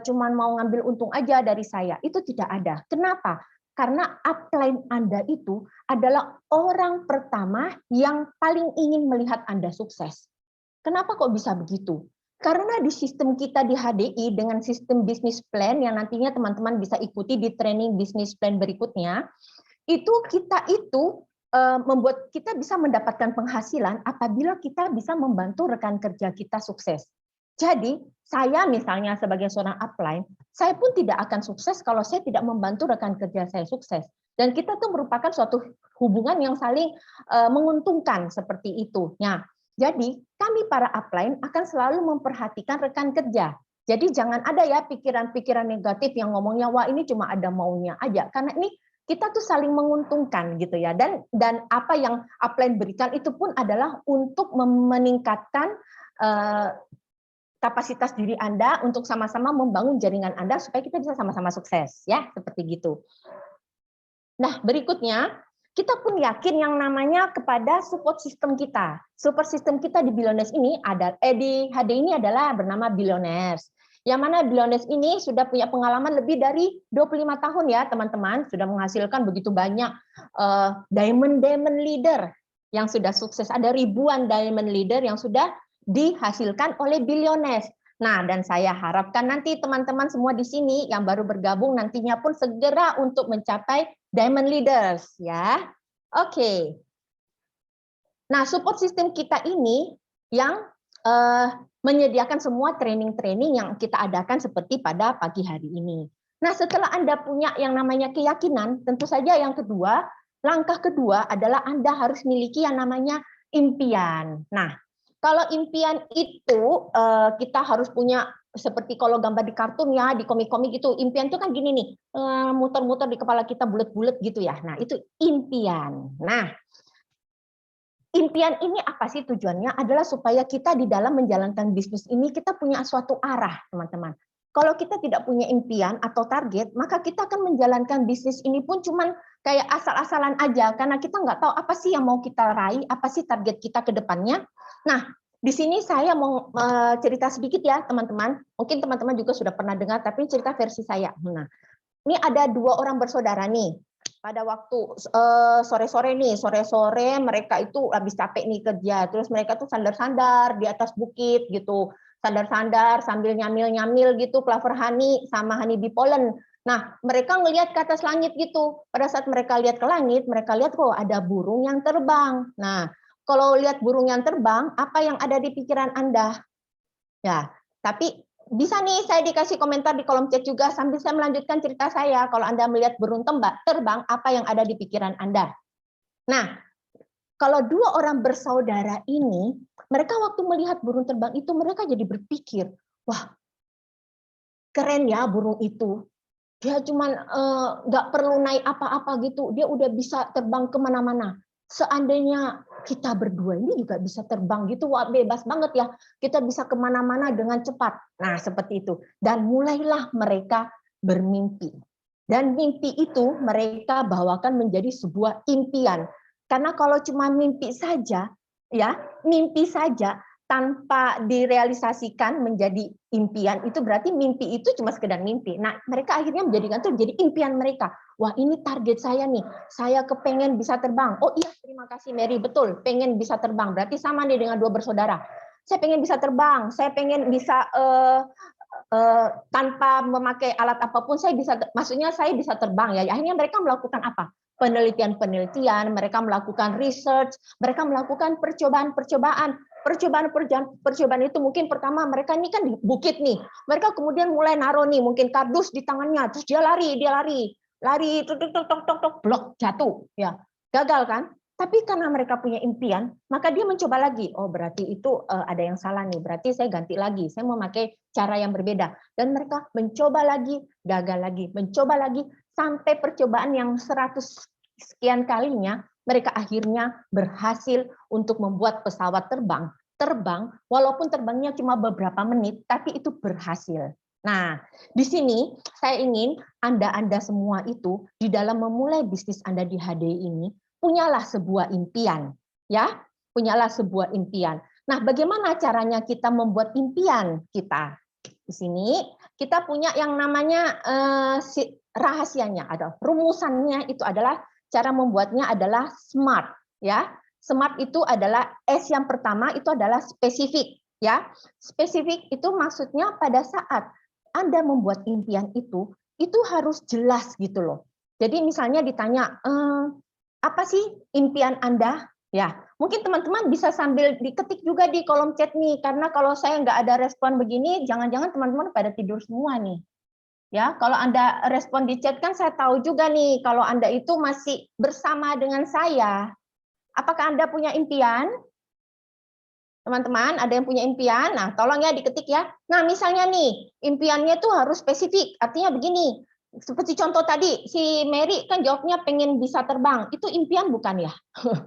S1: cuman mau ngambil untung aja dari saya. Itu tidak ada. Kenapa? Karena upline Anda itu adalah orang pertama yang paling ingin melihat Anda sukses. Kenapa kok bisa begitu? Karena di sistem kita di HDI dengan sistem bisnis plan yang nantinya teman-teman bisa ikuti di training bisnis plan berikutnya, itu kita itu membuat kita bisa mendapatkan penghasilan apabila kita bisa membantu rekan kerja kita sukses. Jadi, saya misalnya sebagai seorang upline, saya pun tidak akan sukses kalau saya tidak membantu rekan kerja saya sukses. Dan kita tuh merupakan suatu hubungan yang saling menguntungkan seperti itu. Nah, jadi kami para upline akan selalu memperhatikan rekan kerja. Jadi jangan ada ya pikiran-pikiran negatif yang ngomongnya wah ini cuma ada maunya aja. Karena ini kita tuh saling menguntungkan gitu ya. Dan apa yang upline berikan itu pun adalah untuk meningkatkan kapasitas diri Anda untuk sama-sama membangun jaringan Anda supaya kita bisa sama-sama sukses ya, seperti gitu. Nah, berikutnya, kita pun yakin yang namanya kepada support system kita. Support system kita di Billionaires ini ada di HD ini adalah bernama Billionaires. Yang mana Billionaires ini sudah punya pengalaman lebih dari 25 tahun ya, teman-teman, sudah menghasilkan begitu banyak diamond leader yang sudah sukses. Ada ribuan diamond leader yang sudah dihasilkan oleh Billionaires. Nah, dan saya harapkan nanti teman-teman semua di sini yang baru bergabung nantinya pun segera untuk mencapai Diamond Leaders ya. Oke. Nah, support system kita ini yang menyediakan semua training-training yang kita adakan seperti pada pagi hari ini. Nah, setelah Anda punya yang namanya keyakinan, tentu saja yang kedua, langkah kedua adalah Anda harus miliki yang namanya impian. Nah, kalau impian itu kita harus punya seperti kalau gambar di kartun ya, di komik-komik itu, impian itu kan gini nih, muter-muter di kepala kita bulat-bulat gitu ya. Nah, itu impian. Nah, impian ini apa sih tujuannya? Adalah supaya kita di dalam menjalankan bisnis ini kita punya suatu arah, teman-teman. Kalau kita tidak punya impian atau target, maka kita akan menjalankan bisnis ini pun cuman kayak asal-asalan aja, karena kita nggak tahu apa sih yang mau kita raih, apa sih target kita ke depannya. Nah, di sini saya mau cerita sedikit ya, teman-teman. Mungkin teman-teman juga sudah pernah dengar, tapi cerita versi saya. Nah, ini ada 2 orang bersaudara nih. Pada waktu sore-sore nih, sore-sore mereka itu habis capek nih kerja, terus mereka tuh sandar-sandar di atas bukit gitu, sandar-sandar sambil nyamil-nyamil gitu clover honey sama honey bee pollen. Nah, mereka ngelihat ke atas langit gitu. Pada saat mereka lihat ke langit, mereka lihat kok ada burung yang terbang. Nah, kalau lihat burung yang terbang, apa yang ada di pikiran Anda? Ya, tapi bisa nih saya dikasih komentar di kolom chat juga sambil saya melanjutkan cerita saya. Kalau Anda melihat burung terbang, apa yang ada di pikiran Anda? Nah, kalau 2 orang bersaudara ini, mereka waktu melihat burung terbang itu mereka jadi berpikir, wah keren ya burung itu. Dia cuman nggak perlu naik apa-apa gitu, dia udah bisa terbang kemana-mana. Seandainya kita berdua ini juga bisa terbang gitu, wah bebas banget ya, kita bisa kemana-mana dengan cepat. Nah seperti itu. Dan mulailah mereka bermimpi. Dan mimpi itu mereka bawakan menjadi sebuah impian. Karena kalau cuma mimpi saja, ya mimpi saja, tanpa direalisasikan menjadi impian, itu berarti mimpi itu cuma sekedar mimpi. Nah, mereka akhirnya menjadikan itu jadi impian mereka. Wah, ini target saya nih. Saya kepengen bisa terbang. Oh iya, terima kasih Mary. Betul, pengen bisa terbang. Berarti sama nih dengan 2 bersaudara. Saya pengen bisa terbang. Saya pengen bisa tanpa memakai alat apapun, maksudnya saya bisa terbang ya. Akhirnya mereka melakukan apa? Penelitian-penelitian, mereka melakukan research, mereka melakukan percobaan-percobaan. Percobaan itu mungkin pertama mereka ini kan di bukit nih. Mereka kemudian mulai naruh nih mungkin kardus di tangannya, terus dia lari, tok, blok jatuh, ya gagal kan? Tapi karena mereka punya impian, maka dia mencoba lagi. Oh berarti itu ada yang salah nih. Berarti saya ganti lagi. Saya mau pakai cara yang berbeda. Dan mereka mencoba lagi, gagal lagi, mencoba lagi sampai percobaan yang 100 sekian kalinya, mereka akhirnya berhasil untuk membuat pesawat terbang walaupun terbangnya cuma beberapa menit, tapi itu berhasil. Nah, di sini saya ingin Anda semua itu di dalam memulai bisnis Anda di HDI ini, punyalah sebuah impian, ya, punyalah sebuah impian. Nah, bagaimana caranya kita membuat impian kita? Di sini kita punya yang namanya rahasianya, ada rumusannya itu adalah cara membuatnya adalah SMART, ya. SMART itu adalah S yang pertama itu adalah spesifik, ya. Spesifik itu maksudnya pada saat Anda membuat impian itu harus jelas gitu loh. Jadi misalnya ditanya, apa sih impian Anda? Ya, mungkin teman-teman bisa sambil diketik juga di kolom chat nih, karena kalau saya nggak ada respon begini, jangan-jangan teman-teman pada tidur semua nih. Ya, kalau Anda respon di chat kan saya tahu juga nih kalau Anda itu masih bersama dengan saya. Apakah Anda punya impian? Teman-teman, ada yang punya impian? Nah, tolong ya diketik ya. Nah, misalnya nih, impiannya tuh harus spesifik. Artinya begini, seperti contoh tadi, si Mary kan jawabnya pengen bisa terbang. Itu impian bukan ya?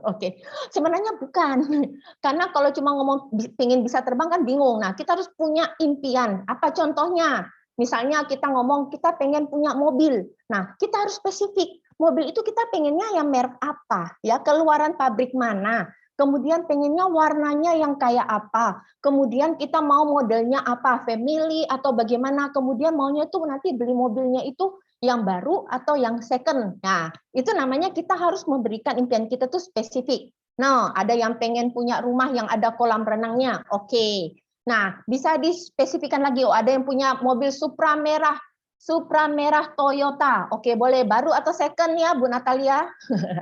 S1: Oke, sebenarnya bukan. Karena kalau cuma ngomong pengen bisa terbang kan bingung. Nah, kita harus punya impian. Apa contohnya? Misalnya kita ngomong kita pengen punya mobil. Nah, kita harus spesifik. Mobil itu kita pengennya yang merek apa, ya keluaran pabrik mana, kemudian pengennya warnanya yang kayak apa, kemudian kita mau modelnya apa, family atau bagaimana, kemudian maunya tuh nanti beli mobilnya itu yang baru atau yang second. Nah, itu namanya kita harus memberikan impian kita tuh spesifik. Nah, ada yang pengen punya rumah yang ada kolam renangnya, oke. Nah, bisa dispesifikan lagi, oh ada yang punya mobil Supra merah Toyota. Oke, boleh baru atau second ya, Bu Natalia?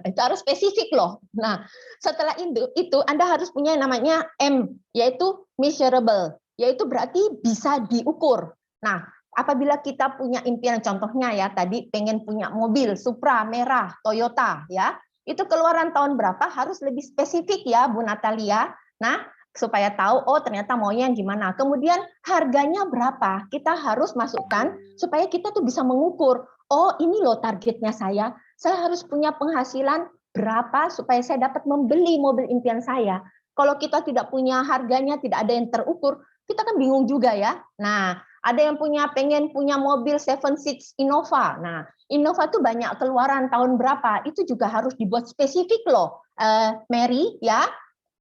S1: Itu harus spesifik loh. Nah, setelah itu Anda harus punya yang namanya M, yaitu measurable, yaitu berarti bisa diukur. Nah, apabila kita punya impian, contohnya ya tadi pengen punya mobil Supra merah Toyota ya, itu keluaran tahun berapa harus lebih spesifik ya, Bu Natalia. Nah, supaya tahu oh ternyata maunya yang gimana. Kemudian harganya berapa? Kita harus masukkan supaya kita tuh bisa mengukur. Oh, ini loh targetnya saya. Saya harus punya penghasilan berapa supaya saya dapat membeli mobil impian saya. Kalau kita tidak punya harganya, tidak ada yang terukur, kita kan bingung juga ya. Nah, ada yang pengen punya mobil 7 Seats Innova. Nah, Innova tuh banyak keluaran tahun berapa? Itu juga harus dibuat spesifik loh, Mary ya.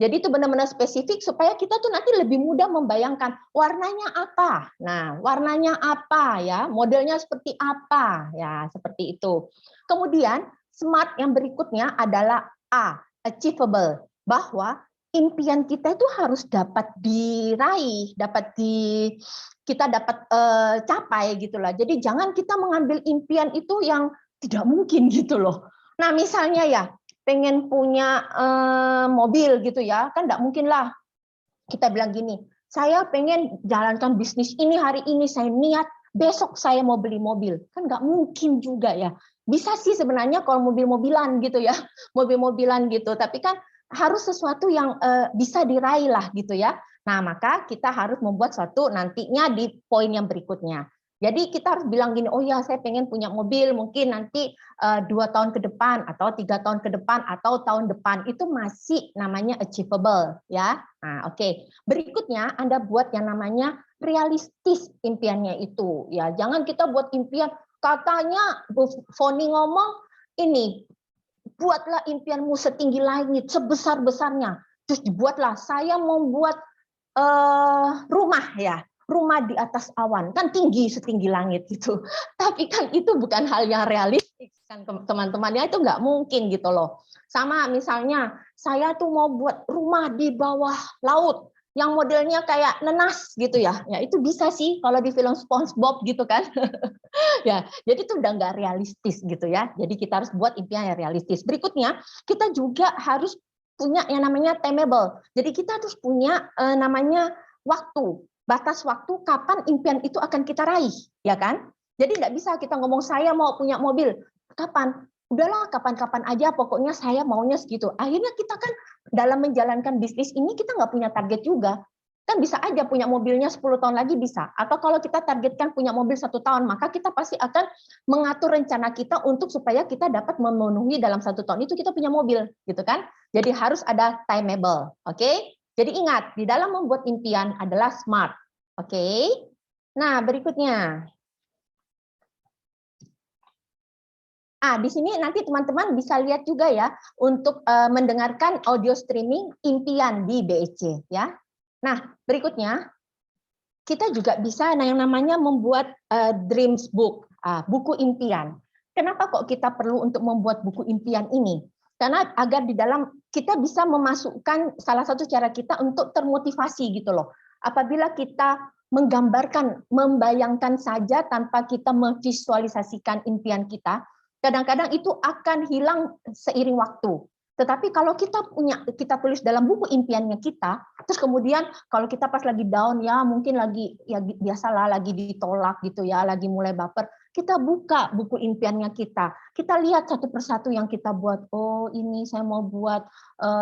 S1: Jadi itu benar-benar spesifik supaya kita tuh nanti lebih mudah membayangkan warnanya apa. Nah, warnanya apa ya, modelnya seperti apa ya, seperti itu. Kemudian smart yang berikutnya adalah A, achievable, bahwa impian kita itu harus dapat diraih, kita dapat capai gitulah. Jadi jangan kita mengambil impian itu yang tidak mungkin gitu loh. Nah, misalnya ya pengen punya mobil gitu ya, kan nggak mungkin lah kita bilang gini, saya pengen jalankan bisnis ini hari ini, saya niat besok saya mau beli mobil, kan nggak mungkin juga ya. Bisa sih sebenarnya kalau mobil-mobilan gitu ya, mobil-mobilan gitu, tapi kan harus sesuatu yang bisa diraih lah gitu ya. Nah, maka kita harus membuat suatu nantinya di poin yang berikutnya. Jadi kita harus bilang gini, oh ya saya pengen punya mobil mungkin nanti 2 tahun ke depan atau 3 tahun ke depan atau tahun depan, itu masih namanya achievable ya. Nah, oke. Berikutnya Anda buat yang namanya realistis impiannya itu ya. Jangan kita buat impian katanya Bu Foni ngomong ini, buatlah impianmu setinggi langit, sebesar-besarnya. Terus dibuatlah saya mau buat rumah ya, rumah di atas awan, kan tinggi setinggi langit gitu. Tapi kan itu bukan hal yang realistis kan teman-teman ya, itu nggak mungkin gitu loh. Sama misalnya saya tuh mau buat rumah di bawah laut yang modelnya kayak nenas gitu ya. Ya itu bisa sih kalau di film SpongeBob gitu kan. Ya, jadi itu udah nggak realistis gitu ya. Jadi kita harus buat impian yang realistis. Berikutnya, kita juga harus punya yang namanya timeable. Jadi kita harus punya namanya waktu, batas waktu kapan impian itu akan kita raih, ya kan? Jadi nggak bisa kita ngomong saya mau punya mobil, kapan? Udahlah kapan-kapan aja, pokoknya saya maunya segitu. Akhirnya kita kan dalam menjalankan bisnis ini kita nggak punya target juga. Kan bisa aja punya mobilnya 10 tahun lagi bisa. Atau kalau kita targetkan punya mobil 1 tahun, maka kita pasti akan mengatur rencana kita untuk supaya kita dapat memenuhi dalam 1 tahun itu kita punya mobil, gitu kan? Jadi harus ada timeable, oke? Jadi ingat, di dalam membuat impian adalah smart, oke? Nah, berikutnya. Di sini nanti teman-teman bisa lihat juga ya untuk mendengarkan audio streaming impian di BEC ya. Nah, berikutnya kita juga bisa yang namanya membuat dreams book, buku impian. Kenapa kok kita perlu untuk membuat buku impian ini? Karena agar di dalam kita bisa memasukkan salah satu cara kita untuk termotivasi gitu loh. Apabila kita menggambarkan, membayangkan saja tanpa kita memvisualisasikan impian kita, kadang-kadang itu akan hilang seiring waktu. Tetapi kalau kita tulis dalam buku impiannya kita, terus kemudian kalau kita pas lagi down ya mungkin lagi ya biasalah lagi ditolak gitu ya, lagi mulai baper, kita buka buku impiannya kita lihat satu persatu yang kita buat. Oh ini saya mau buat,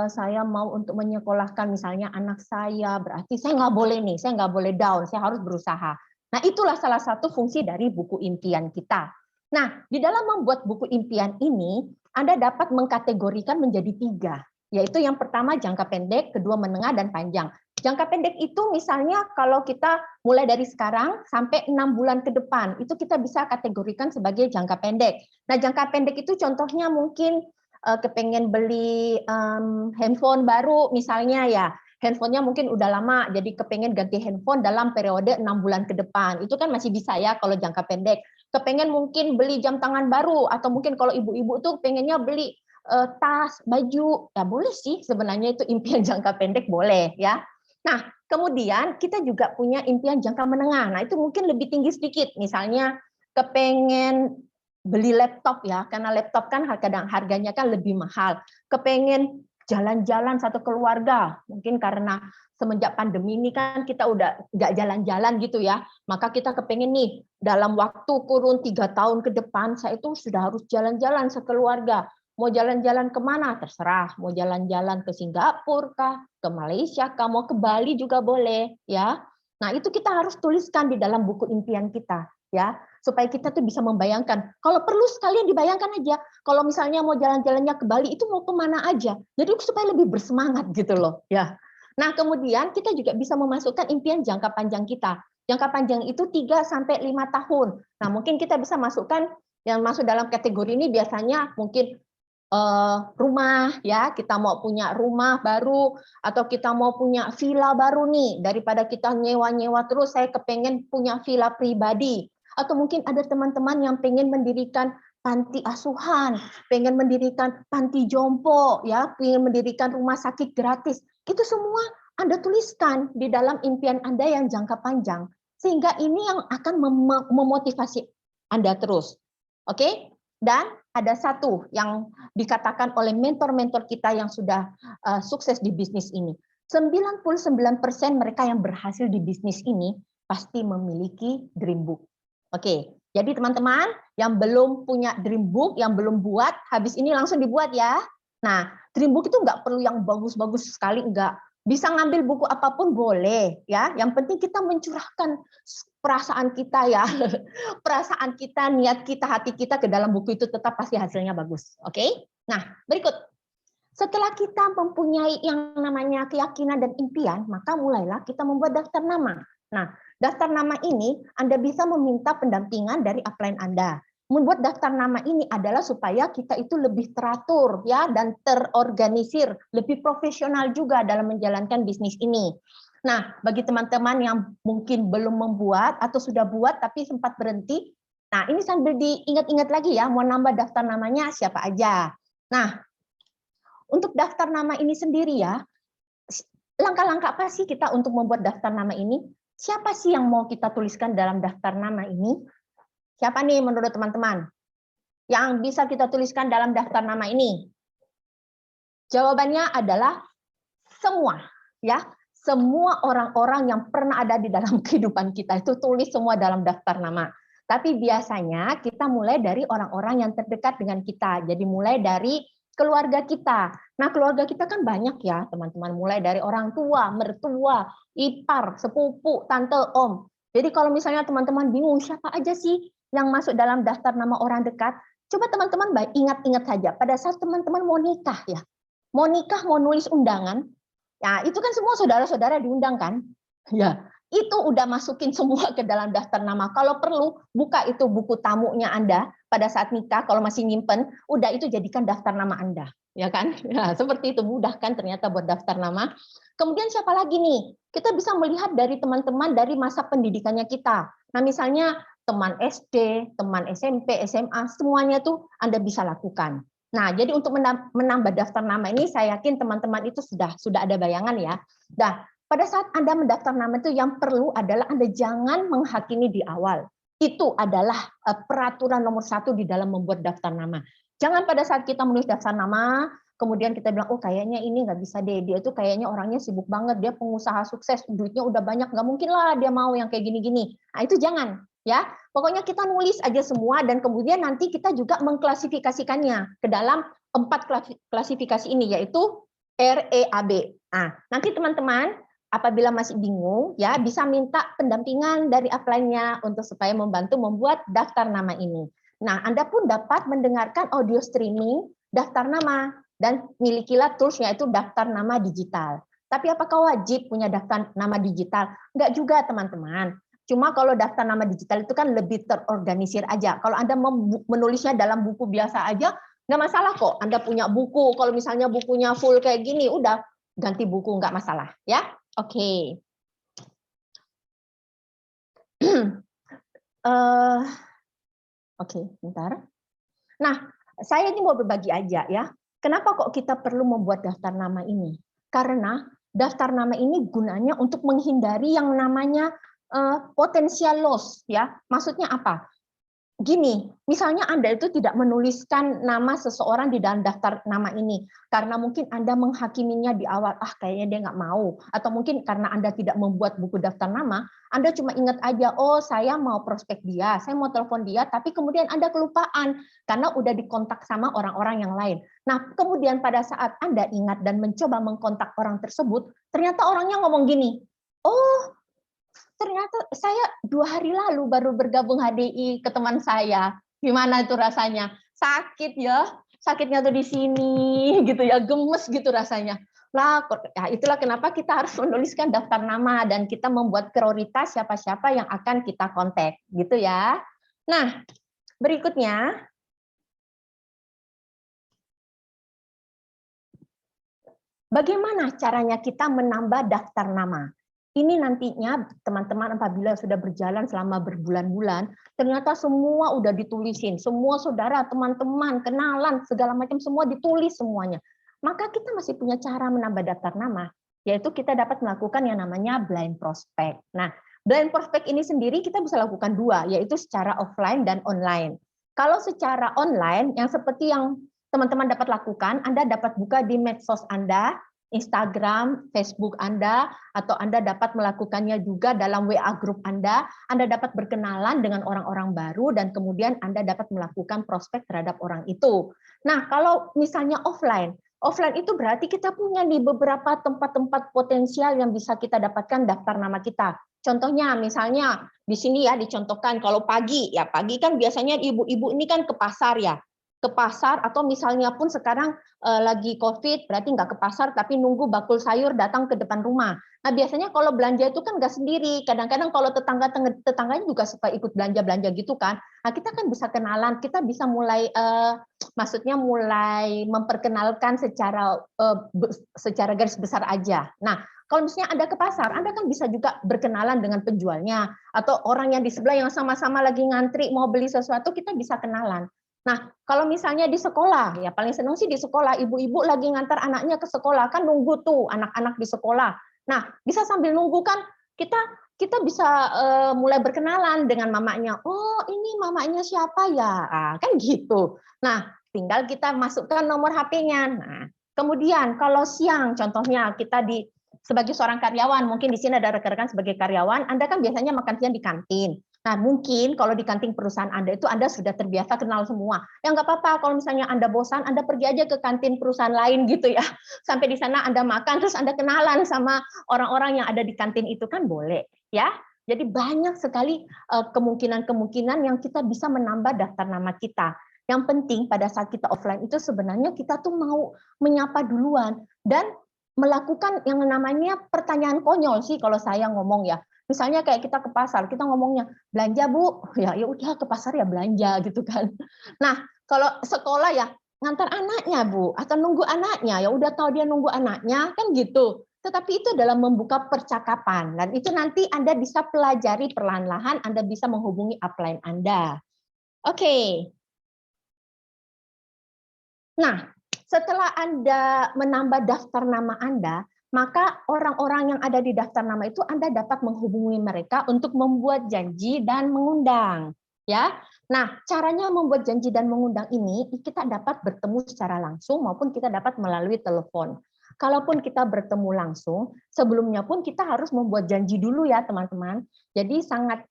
S1: saya mau untuk menyekolahkan misalnya anak saya, berarti saya nggak boleh nih, saya nggak boleh down, saya harus berusaha. Nah itulah salah satu fungsi dari buku impian kita. Nah di dalam membuat buku impian ini Anda dapat mengkategorikan menjadi 3, yaitu yang pertama jangka pendek, kedua menengah, dan panjang. Jangka pendek itu misalnya kalau kita mulai dari sekarang sampai 6 bulan ke depan, itu kita bisa kategorikan sebagai jangka pendek. Nah, jangka pendek itu contohnya mungkin kepengen beli handphone baru misalnya ya. Handphonenya mungkin udah lama, jadi kepengen ganti handphone dalam periode 6 bulan ke depan. Itu kan masih bisa ya kalau jangka pendek. Kepengen mungkin beli jam tangan baru, atau mungkin kalau ibu-ibu tuh pengennya beli tas, baju, ya boleh sih sebenarnya itu impian jangka pendek boleh ya. Nah, kemudian kita juga punya impian jangka menengah. Nah, itu mungkin lebih tinggi sedikit. Misalnya kepengen beli laptop ya, karena laptop kan kadang harganya kan lebih mahal. Kepengen jalan-jalan satu keluarga, mungkin karena semenjak pandemi ini kan kita udah nggak jalan-jalan gitu ya, maka kita kepengen nih dalam waktu kurun 3 tahun ke depan saya itu sudah harus jalan-jalan sekeluarga. Mau jalan-jalan kemana? Terserah. Mau jalan-jalan ke Singapura kah? Ke Malaysia kah? Mau ke Bali juga boleh, ya. Nah, itu kita harus tuliskan di dalam buku impian kita, ya, supaya kita tuh bisa membayangkan. Kalau perlu sekalian dibayangkan aja. Kalau misalnya mau jalan-jalannya ke Bali itu mau kemana aja. Jadi supaya lebih bersemangat gitu loh, ya. Nah, kemudian kita juga bisa memasukkan impian jangka panjang kita. Jangka panjang itu 3 sampai 5 tahun. Nah, mungkin kita bisa masukkan yang masuk dalam kategori ini biasanya mungkin rumah ya, kita mau punya rumah baru atau kita mau punya villa baru nih, daripada kita nyewa-nyewa terus, saya kepengen punya villa pribadi. Atau mungkin ada teman-teman yang pengen mendirikan panti asuhan, pengen mendirikan panti jompo ya, pengen mendirikan rumah sakit gratis. Itu semua Anda tuliskan di dalam impian Anda yang jangka panjang, sehingga ini yang akan memotivasi Anda terus. Oke? Dan ada satu yang dikatakan oleh mentor-mentor kita yang sudah sukses di bisnis ini. 99% mereka yang berhasil di bisnis ini pasti memiliki dream book. Oke, jadi teman-teman yang belum punya dream book, yang belum buat, habis ini langsung dibuat ya. Nah, dream book itu nggak perlu yang bagus-bagus sekali, enggak. Bisa ngambil buku apapun boleh ya. Yang penting kita mencurahkan perasaan kita ya. Perasaan kita, niat kita, hati kita ke dalam buku itu tetap pasti hasilnya bagus. Oke? Nah, berikut. Setelah kita mempunyai yang namanya keyakinan dan impian, maka mulailah kita membuat daftar nama. Nah, daftar nama ini Anda bisa meminta pendampingan dari upline Anda. Membuat daftar nama ini adalah supaya kita itu lebih teratur ya dan terorganisir, lebih profesional juga dalam menjalankan bisnis ini. Nah, bagi teman-teman yang mungkin belum membuat atau sudah buat tapi sempat berhenti, nah ini sambil diingat-ingat lagi ya, mau nambah daftar namanya siapa aja. Nah, untuk daftar nama ini sendiri ya, langkah-langkah apa sih kita untuk membuat daftar nama ini? Siapa sih yang mau kita tuliskan dalam daftar nama ini? Siapa nih menurut teman-teman yang bisa kita tuliskan dalam daftar nama ini? Jawabannya adalah semua, ya. Semua orang-orang yang pernah ada di dalam kehidupan kita itu tulis semua dalam daftar nama. Tapi biasanya kita mulai dari orang-orang yang terdekat dengan kita. Jadi mulai dari keluarga kita. Nah, keluarga kita kan banyak ya, teman-teman. Mulai dari orang tua, mertua, ipar, sepupu, tante, om. Jadi kalau misalnya teman-teman bingung siapa aja sih yang masuk dalam daftar nama orang dekat, coba teman-teman ingat-ingat saja. Pada saat teman-teman mau nikah ya, mau nikah, mau nulis undangan, ya itu kan semua saudara-saudara diundang kan? Ya, itu udah masukin semua ke dalam daftar nama. Kalau perlu, buka itu buku tamunya Anda pada saat nikah, kalau masih nyimpen, udah itu jadikan daftar nama Anda. Ya kan? Ya, seperti itu, mudah kan ternyata buat daftar nama. Kemudian siapa lagi nih? Kita bisa melihat dari teman-teman dari masa pendidikannya kita. Nah, misalnya teman SD, teman SMP, SMA, semuanya tuh Anda bisa lakukan. Nah, jadi untuk menambah daftar nama ini, saya yakin teman-teman itu sudah ada bayangan ya. Nah, pada saat Anda mendaftar nama itu yang perlu adalah Anda jangan menghakimi di awal. Itu adalah peraturan nomor 1 di dalam membuat daftar nama. Jangan pada saat kita menulis daftar nama, kemudian kita bilang, oh kayaknya ini nggak bisa deh, dia itu kayaknya orangnya sibuk banget, dia pengusaha sukses, duitnya udah banyak, nggak mungkin lah dia mau yang kayak gini-gini. Nah, itu jangan. Ya, pokoknya kita nulis aja semua dan kemudian nanti kita juga mengklasifikasikannya ke dalam 4 klasifikasi ini, yaitu REAB. Nah, nanti teman-teman apabila masih bingung ya bisa minta pendampingan dari upline-nya untuk supaya membantu membuat daftar nama ini. Nah, Anda pun dapat mendengarkan audio streaming daftar nama dan milikilah tools yaitu daftar nama digital. Tapi apakah wajib punya daftar nama digital? Enggak juga, teman-teman. Cuma kalau daftar nama digital itu kan lebih terorganisir aja. Kalau Anda menulisnya dalam buku biasa aja, nggak masalah kok. Anda punya buku, kalau misalnya bukunya full kayak gini, udah ganti buku, nggak masalah. Ya, oke. Oke, bentar. Nah, saya ini mau berbagi aja ya. Kenapa kok kita perlu membuat daftar nama ini? Karena daftar nama ini gunanya untuk menghindari yang namanya potensial loss ya. Maksudnya apa? Gini, misalnya Anda itu tidak menuliskan nama seseorang di dalam daftar nama ini karena mungkin Anda menghakiminya di awal, kayaknya dia nggak mau, atau mungkin karena Anda tidak membuat buku daftar nama, Anda cuma ingat aja, oh saya mau prospek dia, saya mau telepon dia, tapi kemudian Anda kelupaan karena udah dikontak sama orang-orang yang lain. Nah, kemudian pada saat Anda ingat dan mencoba mengkontak orang tersebut, ternyata orangnya ngomong gini, oh ternyata saya 2 hari lalu baru bergabung HDI ke teman saya. Gimana itu rasanya? Sakit ya, sakitnya tuh di sini gitu ya, gemes gitu rasanya. Lah, ya itulah kenapa kita harus menuliskan daftar nama dan kita membuat prioritas siapa-siapa yang akan kita kontak, gitu ya. Nah, berikutnya bagaimana caranya kita menambah daftar nama? Ini nantinya teman-teman apabila sudah berjalan selama berbulan-bulan, ternyata semua udah ditulisin, semua saudara, teman-teman, kenalan, segala macam semua ditulis semuanya. Maka kita masih punya cara menambah daftar nama, yaitu kita dapat melakukan yang namanya blind prospect. Nah, blind prospect ini sendiri kita bisa lakukan dua, yaitu secara offline dan online. Kalau secara online, yang seperti yang teman-teman dapat lakukan, Anda dapat buka di medsos Anda, Instagram, Facebook Anda, atau Anda dapat melakukannya juga dalam WA grup Anda dapat berkenalan dengan orang-orang baru, dan kemudian Anda dapat melakukan prospek terhadap orang itu. Nah, kalau misalnya offline itu berarti kita punya nih beberapa tempat-tempat potensial yang bisa kita dapatkan daftar nama kita. Contohnya, misalnya di sini ya dicontohkan, kalau pagi kan biasanya ibu-ibu ini kan ke pasar ya, ke pasar, atau misalnya pun sekarang lagi COVID, berarti nggak ke pasar, tapi nunggu bakul sayur datang ke depan rumah. Nah, biasanya kalau belanja itu kan nggak sendiri. Kadang-kadang kalau tetangganya juga suka ikut belanja-belanja gitu kan. Nah, kita kan bisa kenalan, kita bisa mulai, maksudnya mulai memperkenalkan secara garis besar aja. Nah, kalau misalnya Anda ke pasar, Anda kan bisa juga berkenalan dengan penjualnya, atau orang yang di sebelah yang sama-sama lagi ngantri mau beli sesuatu, kita bisa kenalan. Nah, kalau misalnya di sekolah, ya paling senang sih di sekolah, ibu-ibu lagi ngantar anaknya ke sekolah, kan nunggu tuh anak-anak di sekolah. Nah, bisa sambil nunggu kan kita bisa mulai berkenalan dengan mamanya. Oh, ini mamanya siapa ya? Kan gitu. Nah, tinggal kita masukkan nomor HP-nya. Nah, kemudian kalau siang, contohnya kita sebagai seorang karyawan, mungkin di sini ada rekan-rekan sebagai karyawan, Anda kan biasanya makan siang di kantin. Nah, mungkin kalau di kantin perusahaan Anda itu Anda sudah terbiasa kenal semua. Ya nggak apa-apa, kalau misalnya Anda bosan, Anda pergi aja ke kantin perusahaan lain gitu ya. Sampai di sana Anda makan, terus Anda kenalan sama orang-orang yang ada di kantin itu, kan boleh ya. Jadi banyak sekali kemungkinan-kemungkinan yang kita bisa menambah daftar nama kita. Yang penting pada saat kita offline itu sebenarnya kita tuh mau menyapa duluan dan melakukan yang namanya pertanyaan konyol sih kalau saya ngomong ya. Misalnya kayak kita ke pasar, kita ngomongnya, "Belanja, Bu." Ya udah ke pasar ya belanja gitu kan. Nah, kalau sekolah ya ngantar anaknya, Bu, atau nunggu anaknya, ya udah tahu dia nunggu anaknya kan gitu. Tetapi itu dalam membuka percakapan, dan itu nanti Anda bisa pelajari perlahan-lahan, Anda bisa menghubungi upline Anda. Oke. Nah, setelah Anda menambah daftar nama Anda, maka orang-orang yang ada di daftar nama itu Anda dapat menghubungi mereka untuk membuat janji dan mengundang. Ya, nah caranya membuat janji dan mengundang ini kita dapat bertemu secara langsung maupun kita dapat melalui telepon. Kalaupun kita bertemu langsung, sebelumnya pun kita harus membuat janji dulu ya teman-teman. Jadi sangat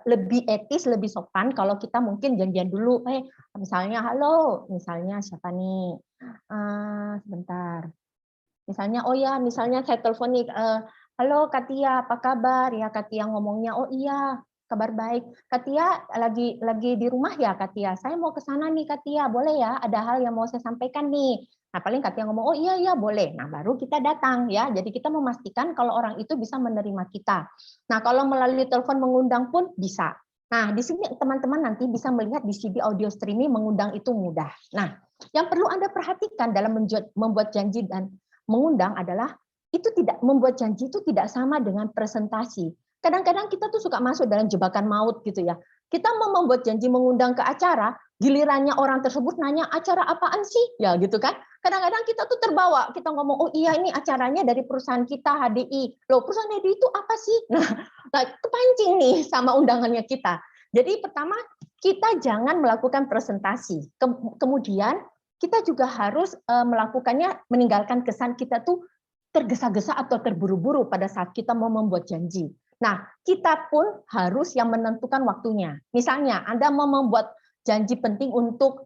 S1: lebih etis, lebih sopan kalau kita mungkin janjian dulu. Misalnya, halo, misalnya siapa nih? Sebentar. Misalnya, oh ya, misalnya saya telepon nih, halo Katia, apa kabar? Ya Katia ngomongnya, oh iya, kabar baik. Katia lagi di rumah ya Katia? Saya mau ke sana nih Katia, boleh ya? Ada hal yang mau saya sampaikan nih. Nah, paling katanya ngomong, oh iya, iya boleh. Nah, baru kita datang ya. Jadi kita memastikan kalau orang itu bisa menerima kita. Nah, kalau melalui telepon mengundang pun bisa. Nah, di sini teman-teman nanti bisa melihat di CD audio streaming mengundang itu mudah. Nah, yang perlu Anda perhatikan dalam membuat janji dan mengundang adalah itu tidak membuat janji itu tidak sama dengan presentasi. Kadang-kadang kita tuh suka masuk dalam jebakan maut gitu ya. Kita mau membuat janji mengundang ke acara, gilirannya orang tersebut nanya acara apaan sih? Ya gitu kan. Kadang-kadang kita tuh terbawa, kita ngomong, oh iya ini acaranya dari perusahaan kita HDI. Loh perusahaan HDI itu apa sih? Nah, kepancing nih sama undangannya kita. Jadi pertama, kita jangan melakukan presentasi. Kemudian kita juga harus melakukannya, meninggalkan kesan kita tuh tergesa-gesa atau terburu-buru pada saat kita mau membuat janji. Nah, kita pun harus yang menentukan waktunya. Misalnya, Anda mau membuat janji penting untuk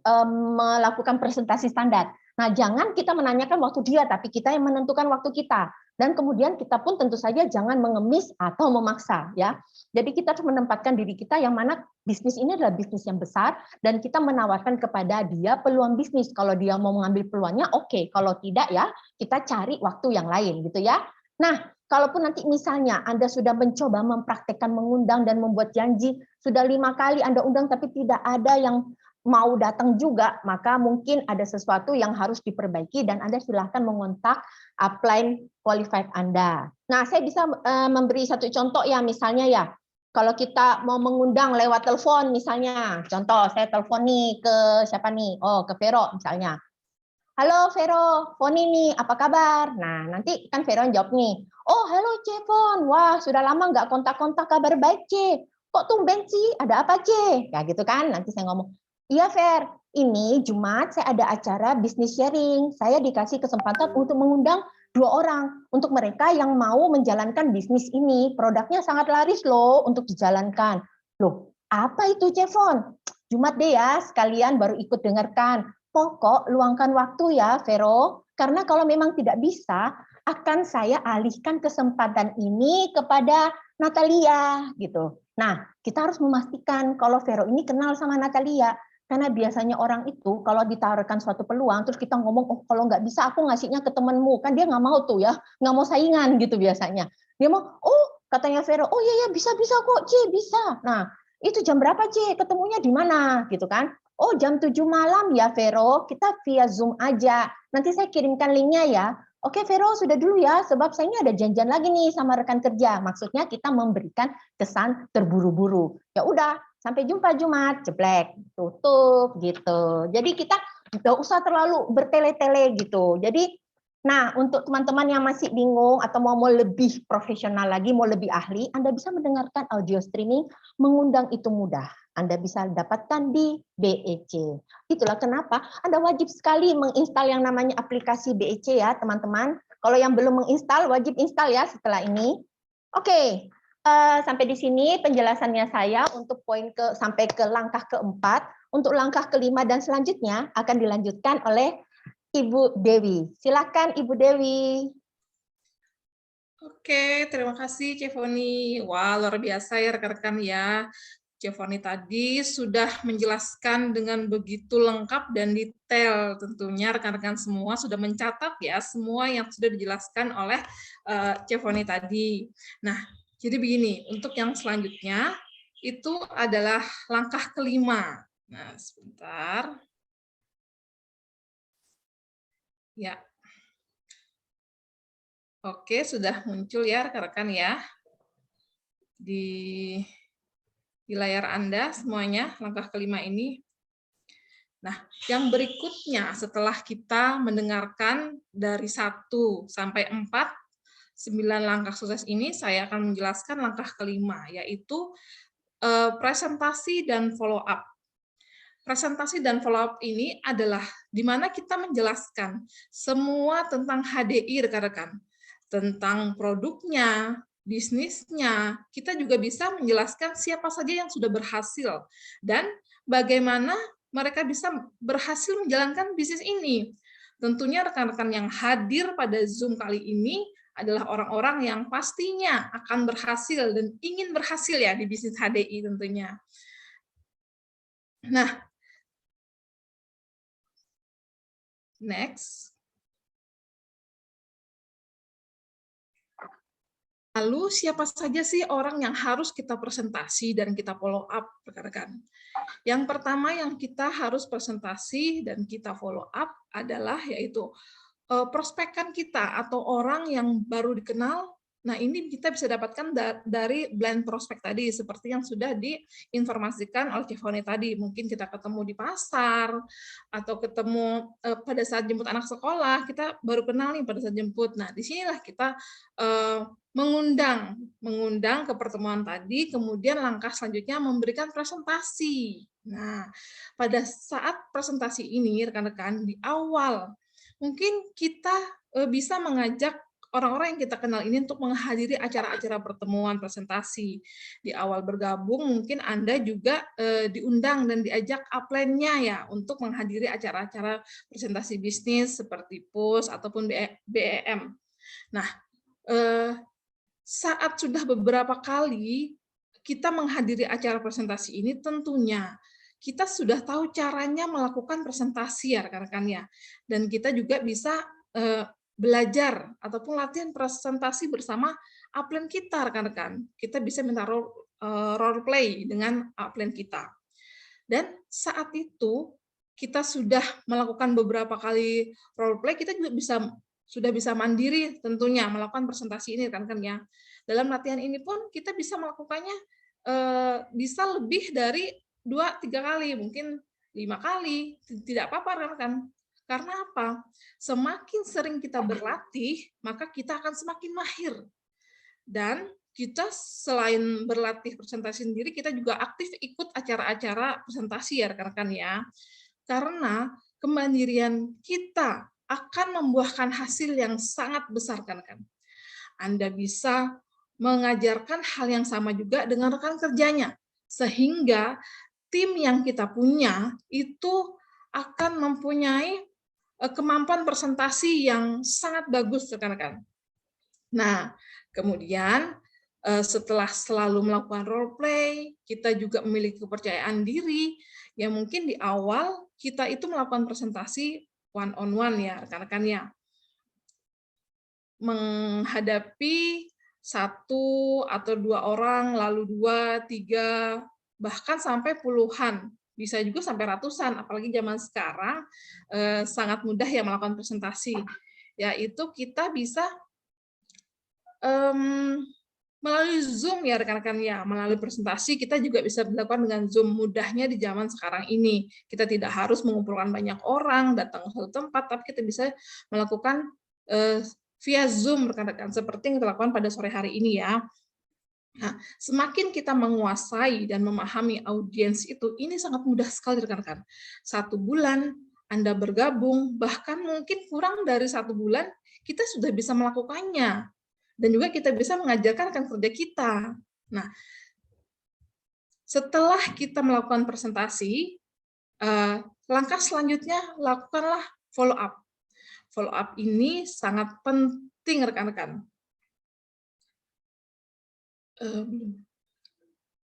S1: melakukan presentasi standar. Nah, jangan kita menanyakan waktu dia, tapi kita yang menentukan waktu kita. Dan kemudian kita pun tentu saja jangan mengemis atau memaksa, ya. Jadi kita harus menempatkan diri kita yang mana bisnis ini adalah bisnis yang besar dan kita menawarkan kepada dia peluang bisnis. Kalau dia mau mengambil peluangnya, oke. Kalau tidak ya kita cari waktu yang lain, gitu ya. Nah, kalaupun nanti misalnya Anda sudah mencoba mempraktekkan mengundang dan membuat janji, sudah 5 kali Anda undang tapi tidak ada yang mau datang juga, maka mungkin ada sesuatu yang harus diperbaiki dan Anda silahkan mengontak upline qualified Anda. Nah, saya bisa memberi satu contoh ya, misalnya ya, kalau kita mau mengundang lewat telepon misalnya, contoh saya telepon nih ke siapa nih? Oh, ke Vero misalnya. Halo Vero, Foni nih, apa kabar? Nah, nanti kan Vero jawab nih, oh halo Cefon, wah sudah lama nggak kontak-kontak, kabar baik C. Kok tumben sih, ada apa C? Ya gitu kan, nanti saya ngomong, iya Ver, ini Jumat saya ada acara bisnis sharing, saya dikasih kesempatan untuk mengundang 2 orang, untuk mereka yang mau menjalankan bisnis ini, produknya sangat laris loh untuk dijalankan. Loh, apa itu Cefon? Jumat deh ya, sekalian baru ikut dengarkan. Pokok luangkan waktu ya, Vero. Karena kalau memang tidak bisa, akan saya alihkan kesempatan ini kepada Natalia gitu. Nah, kita harus memastikan kalau Vero ini kenal sama Natalia. Karena biasanya orang itu kalau ditawarkan suatu peluang, terus kita ngomong, oh kalau nggak bisa aku ngasihnya ke temenmu. Kan dia nggak mau tuh ya, nggak mau saingan gitu biasanya. Dia mau, oh katanya Vero, oh iya ya bisa-bisa kok, C, bisa. Nah, itu jam berapa C? Ketemunya di mana? Gitu kan. Oh, jam 7 malam ya, Vero. Kita via Zoom aja. Nanti saya kirimkan linknya ya. Oke, Vero, sudah dulu ya, sebab saya ini ada janjian lagi nih sama rekan kerja. Maksudnya kita memberikan kesan terburu-buru. Ya udah, sampai jumpa Jumat, jeblek, tutup gitu. Jadi kita nggak usah terlalu bertele-tele gitu. Jadi, nah untuk teman-teman yang masih bingung atau mau lebih profesional lagi, mau lebih ahli, Anda bisa mendengarkan audio streaming, mengundang itu mudah. Anda bisa dapatkan di BEC. Itulah kenapa Anda wajib sekali menginstal yang namanya aplikasi BEC ya, teman-teman. Kalau yang belum menginstal, wajib install ya setelah ini. Oke, sampai di sini penjelasannya saya untuk sampai ke langkah keempat. Untuk langkah kelima dan selanjutnya akan dilanjutkan oleh Ibu Dewi. Silakan Ibu Dewi.
S2: Oke, terima kasih Cevoni. Wah, luar biasa ya rekan-rekan ya. Cevoni tadi sudah menjelaskan dengan begitu lengkap dan detail. Tentunya rekan-rekan semua sudah mencatat ya semua yang sudah dijelaskan oleh Cevoni tadi. Nah, jadi begini, untuk yang selanjutnya itu adalah langkah kelima. Nah, sebentar. Ya. Oke, sudah muncul ya rekan-rekan ya. Di layar Anda semuanya, langkah kelima ini. Nah, yang berikutnya setelah kita mendengarkan dari 1 sampai 4, 9 langkah sukses ini, saya akan menjelaskan langkah kelima, yaitu presentasi dan follow up. Presentasi dan follow up ini adalah di mana kita menjelaskan semua tentang HDI rekan-rekan, tentang produknya, bisnisnya. Kita juga bisa menjelaskan siapa saja yang sudah berhasil dan bagaimana mereka bisa berhasil menjalankan bisnis ini. Tentunya rekan-rekan yang hadir pada Zoom kali ini adalah orang-orang yang pastinya akan berhasil dan ingin berhasil ya di bisnis HDI tentunya. Nah, next. Lalu siapa saja sih orang yang harus kita presentasi dan kita follow up, rekan-rekan? Yang pertama yang kita harus presentasi dan kita follow up adalah yaitu prospekan kita atau orang yang baru dikenal. Nah, ini kita bisa dapatkan dari blind prospect tadi, seperti yang sudah diinformasikan oleh Cifoni tadi. Mungkin kita ketemu di pasar, atau ketemu pada saat jemput anak sekolah, kita baru kenal nih pada saat jemput. Nah, disinilah kita mengundang ke pertemuan tadi, kemudian langkah selanjutnya memberikan presentasi. Nah, pada saat presentasi ini, rekan-rekan, di awal, mungkin kita bisa mengajak orang-orang yang kita kenal ini untuk menghadiri acara-acara pertemuan presentasi. Di awal bergabung, mungkin Anda juga diundang dan diajak upline-nya ya untuk menghadiri acara-acara presentasi bisnis seperti PUS ataupun BEM. Nah, saat sudah beberapa kali kita menghadiri acara presentasi ini, tentunya kita sudah tahu caranya melakukan presentasi ya rekan-rekan ya. Dan kita juga bisa belajar ataupun latihan presentasi bersama upline kita rekan-rekan. Kita bisa minta role play dengan upline kita. Dan saat itu kita sudah melakukan beberapa kali role play, kita juga sudah bisa mandiri tentunya melakukan presentasi ini rekan-rekan ya. Dalam latihan ini pun kita bisa melakukannya bisa lebih dari 2-3 kali, mungkin 5 kali, tidak apa-apa kan. Karena apa? Semakin sering kita berlatih, maka kita akan semakin mahir. Dan kita selain berlatih presentasi sendiri, kita juga aktif ikut acara-acara presentasi ya rekan-rekan ya. Karena kemandirian kita akan membuahkan hasil yang sangat besar kan. Anda bisa mengajarkan hal yang sama juga dengan rekan kerjanya, sehingga tim yang kita punya itu akan mempunyai kemampuan presentasi yang sangat bagus, rekan-rekan. Nah, kemudian setelah selalu melakukan role play, kita juga memiliki kepercayaan diri, yang mungkin di awal kita itu melakukan presentasi one on one ya, rekan-rekan ya. Menghadapi 1 atau 2 orang, lalu 2, 3, bahkan sampai puluhan, bisa juga sampai ratusan, apalagi zaman sekarang sangat mudah ya melakukan presentasi, yaitu kita bisa melalui Zoom ya rekan-rekan ya, melalui presentasi kita juga bisa dilakukan dengan Zoom, mudahnya di zaman sekarang ini. Kita tidak harus mengumpulkan banyak orang, datang ke satu tempat, tapi kita bisa melakukan via Zoom rekan-rekan, seperti yang kita lakukan pada sore hari ini ya. Nah, semakin kita menguasai dan memahami audiens itu, ini sangat mudah sekali rekan-rekan. 1 bulan Anda bergabung, bahkan mungkin kurang dari 1 bulan, kita sudah bisa melakukannya. Dan juga kita bisa mengajarkan rekan kerja kita. Nah, setelah kita melakukan presentasi, langkah selanjutnya lakukanlah follow up. Follow up ini sangat penting rekan-rekan.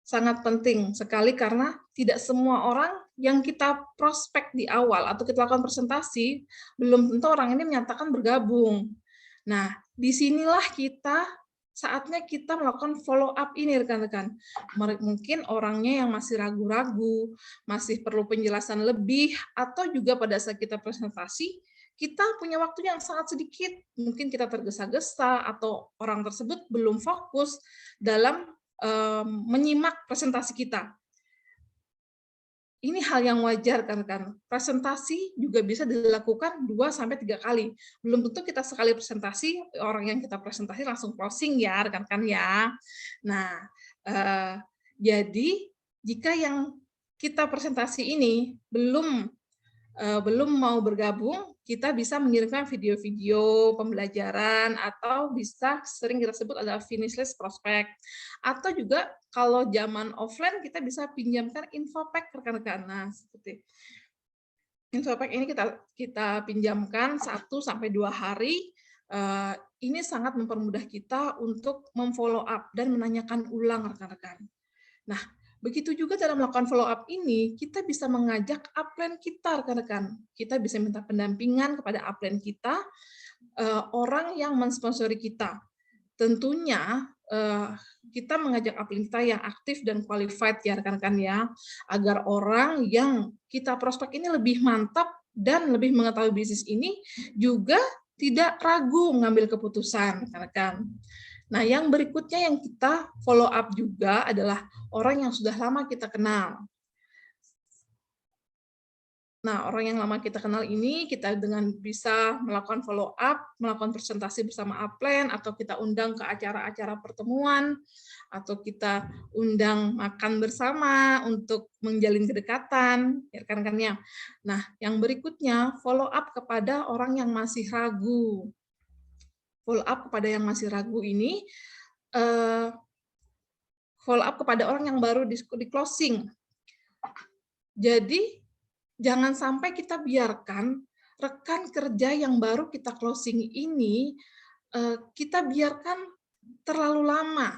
S2: Sangat penting sekali karena tidak semua orang yang kita prospek di awal atau kita lakukan presentasi, belum tentu orang ini menyatakan bergabung. Nah, disinilah saatnya kita melakukan follow up ini rekan-rekan. Mungkin orangnya yang masih ragu-ragu, masih perlu penjelasan lebih, atau juga pada saat kita presentasi, kita punya waktu yang sangat sedikit, mungkin kita tergesa-gesa, atau orang tersebut belum fokus dalam menyimak presentasi kita. Ini hal yang wajar kan. Presentasi juga bisa dilakukan 2-3 kali. Belum tentu kita sekali presentasi, orang yang kita presentasi langsung closing ya, rekan-rekan ya. Nah, jadi jika yang kita presentasi ini belum mau bergabung, kita bisa mengirimkan video-video pembelajaran, atau bisa sering kita sebut adalah finish list prospek. Atau juga kalau zaman offline kita bisa pinjamkan infopack rekan-rekan. Nah, seperti infopack ini kita pinjamkan 1-2 hari. Ini sangat mempermudah kita untuk memfollow up dan menanyakan ulang rekan-rekan. Nah, begitu juga dalam melakukan follow up ini, kita bisa mengajak upline kita, rekan-rekan. Kita bisa minta pendampingan kepada upline kita, orang yang mensponsori kita. tentunya kita mengajak applicant kita yang aktif dan qualified ya rekan-rekan ya, agar orang yang kita prospek ini lebih mantap dan lebih mengetahui bisnis ini juga tidak ragu mengambil keputusan rekan-rekan. Nah, yang berikutnya yang kita follow up juga adalah orang yang sudah lama kita kenal. Nah, orang yang lama kita kenal ini, kita dengan bisa melakukan follow up, melakukan presentasi bersama upline, atau kita undang ke acara-acara pertemuan, atau kita undang makan bersama untuk menjalin kedekatan, ya rekan-rekannya. Nah, yang berikutnya, follow up kepada orang yang masih ragu. Follow up kepada yang masih ragu ini, follow up kepada orang yang baru di closing. Jadi, jangan sampai kita biarkan rekan kerja yang baru kita closing ini, kita biarkan terlalu lama,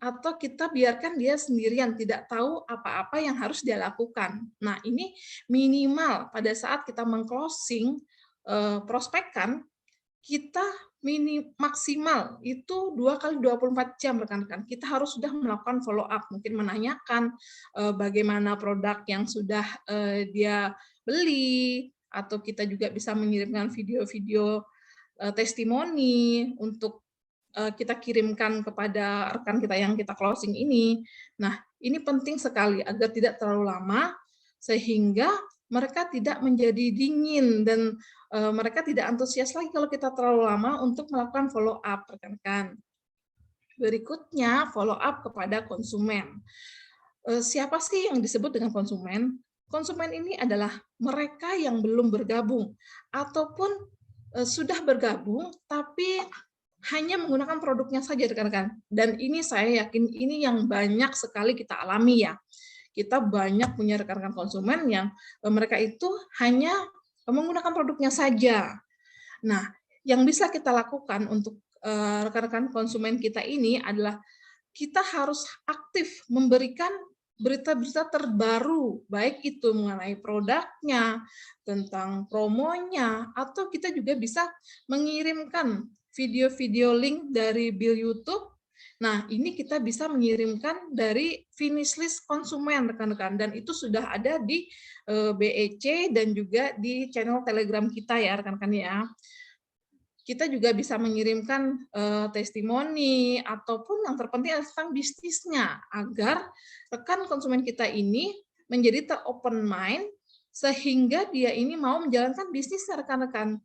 S2: atau kita biarkan dia sendirian, tidak tahu apa-apa yang harus dia lakukan. Nah, ini minimal pada saat kita meng-closing prospekan, kita maksimal itu 2 kali 24 jam rekan-rekan. Kita harus sudah melakukan follow up, mungkin menanyakan bagaimana produk yang sudah dia beli, atau kita juga bisa mengirimkan video-video testimoni untuk kita kirimkan kepada rekan kita yang kita closing ini. Nah, ini penting sekali agar tidak terlalu lama, sehingga mereka tidak menjadi dingin dan mereka tidak antusias lagi kalau kita terlalu lama untuk melakukan follow up, rekan-rekan. Berikutnya, follow up kepada konsumen. Siapa sih yang disebut dengan konsumen? Konsumen ini adalah mereka yang belum bergabung ataupun sudah bergabung tapi hanya menggunakan produknya saja, rekan-rekan. Dan ini saya yakin ini yang banyak sekali kita alami ya. Kita banyak punya rekan-rekan konsumen yang mereka itu hanya menggunakan produknya saja. Nah, yang bisa kita lakukan untuk rekan-rekan konsumen kita ini adalah kita harus aktif memberikan berita-berita terbaru, baik itu mengenai produknya, tentang promonya, atau kita juga bisa mengirimkan video-video link dari Bill YouTube. Nah, ini kita bisa mengirimkan dari finish list konsumen, rekan-rekan, dan itu sudah ada di BEC dan juga di channel Telegram kita ya, rekan-rekan ya. Kita juga bisa mengirimkan testimoni ataupun yang terpenting tentang bisnisnya agar rekan konsumen kita ini menjadi ter-open mind sehingga dia ini mau menjalankan bisnisnya, rekan-rekan.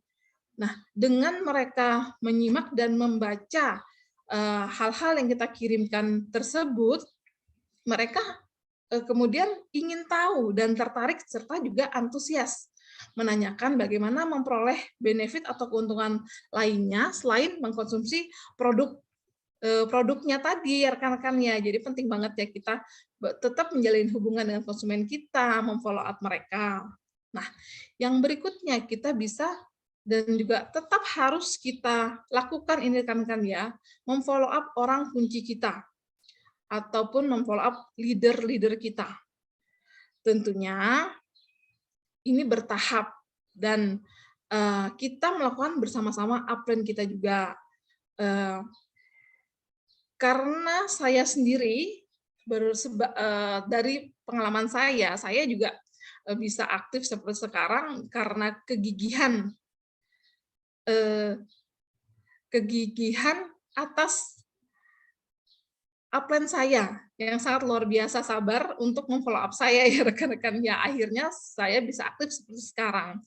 S2: Nah, dengan mereka menyimak dan membaca hal-hal yang kita kirimkan tersebut, mereka kemudian ingin tahu dan tertarik serta juga antusias menanyakan bagaimana memperoleh benefit atau keuntungan lainnya selain mengkonsumsi produknya tadi, rekan-rekannya. Jadi penting banget ya kita tetap menjalin hubungan dengan konsumen kita, memfollow up mereka. Nah, yang berikutnya kita bisa dan juga tetap harus kita lakukan ini rekan-rekan ya, memfollow up orang kunci kita ataupun memfollow up leader-leader kita. Tentunya ini bertahap dan kita melakukan bersama-sama upline kita juga. Karena saya sendiri dari pengalaman saya juga bisa aktif seperti sekarang karena kegigihan atas upline saya yang sangat luar biasa sabar untuk memfollow up saya ya rekan-rekan. Ya akhirnya saya bisa aktif seperti sekarang.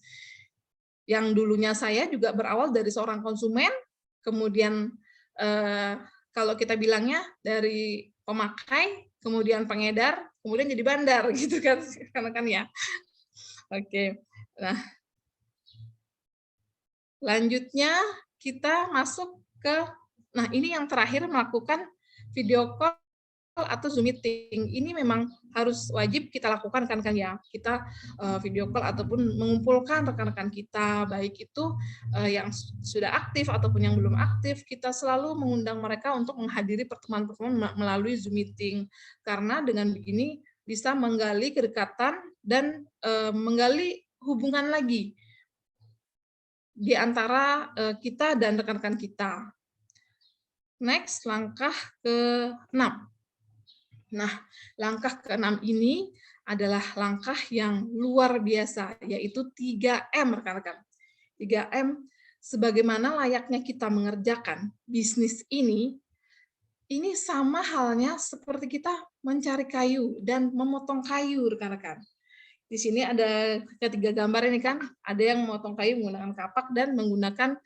S2: Yang dulunya saya juga berawal dari seorang konsumen, kemudian kalau kita bilangnya dari pemakai, kemudian pengedar, kemudian jadi bandar gitu kan rekan-rekan ya. Oke. Nah, lanjutnya kita masuk ke ini yang terakhir melakukan video call atau Zoom meeting. Ini memang harus wajib kita lakukan kan ya. Kita video call ataupun mengumpulkan rekan-rekan kita, baik itu yang sudah aktif ataupun yang belum aktif, kita selalu mengundang mereka untuk menghadiri pertemuan-pertemuan melalui Zoom meeting. Karena dengan begini bisa menggali kedekatan dan menggali hubungan lagi di antara kita dan rekan-rekan kita. Next, langkah ke-6. Nah, langkah ke-6 ini adalah langkah yang luar biasa, yaitu 3M, rekan-rekan. 3M, sebagaimana layaknya kita mengerjakan bisnis ini sama halnya seperti kita mencari kayu dan memotong kayu, rekan-rekan. Di sini ada ketiga gambar ini kan, ada yang memotong kayu menggunakan kapak dan menggunakan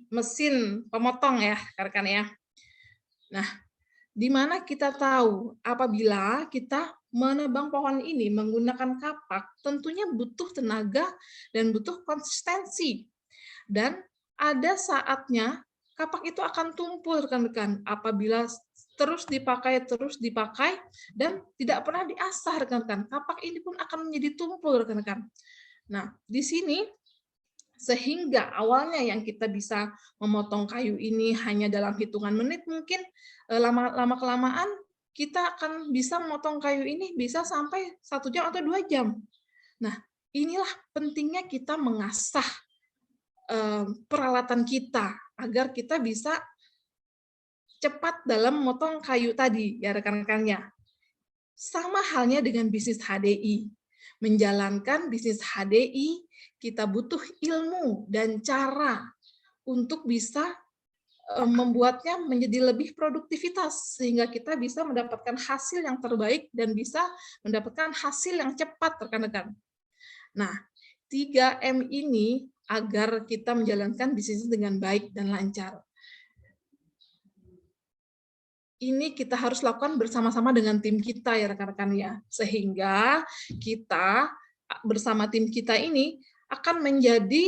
S2: mesin pemotong ya, rekan-rekan ya. Nah, di mana kita tahu apabila kita menebang pohon ini menggunakan kapak, tentunya butuh tenaga dan butuh konsistensi. Dan ada saatnya kapak itu akan tumpul, rekan-rekan, apabila terus dipakai, dan tidak pernah diasah, rekan-rekan. Kapak ini pun akan menjadi tumpul, rekan-rekan. Nah, di sini sehingga awalnya yang kita bisa memotong kayu ini hanya dalam hitungan menit, mungkin lama-kelamaan kita akan bisa memotong kayu ini bisa sampai 1 jam atau 2 jam. Nah, inilah pentingnya kita mengasah peralatan kita agar kita bisa cepat dalam memotong kayu tadi, ya rekan-rekannya. Sama halnya dengan bisnis HDI. Menjalankan bisnis HDI, kita butuh ilmu dan cara untuk bisa membuatnya menjadi lebih produktivitas, sehingga kita bisa mendapatkan hasil yang terbaik dan bisa mendapatkan hasil yang cepat, rekan-rekan. Nah, 3M ini agar kita menjalankan bisnis dengan baik dan lancar. Ini kita harus lakukan bersama-sama dengan tim kita ya rekan-rekan ya. Sehingga kita bersama tim kita ini akan menjadi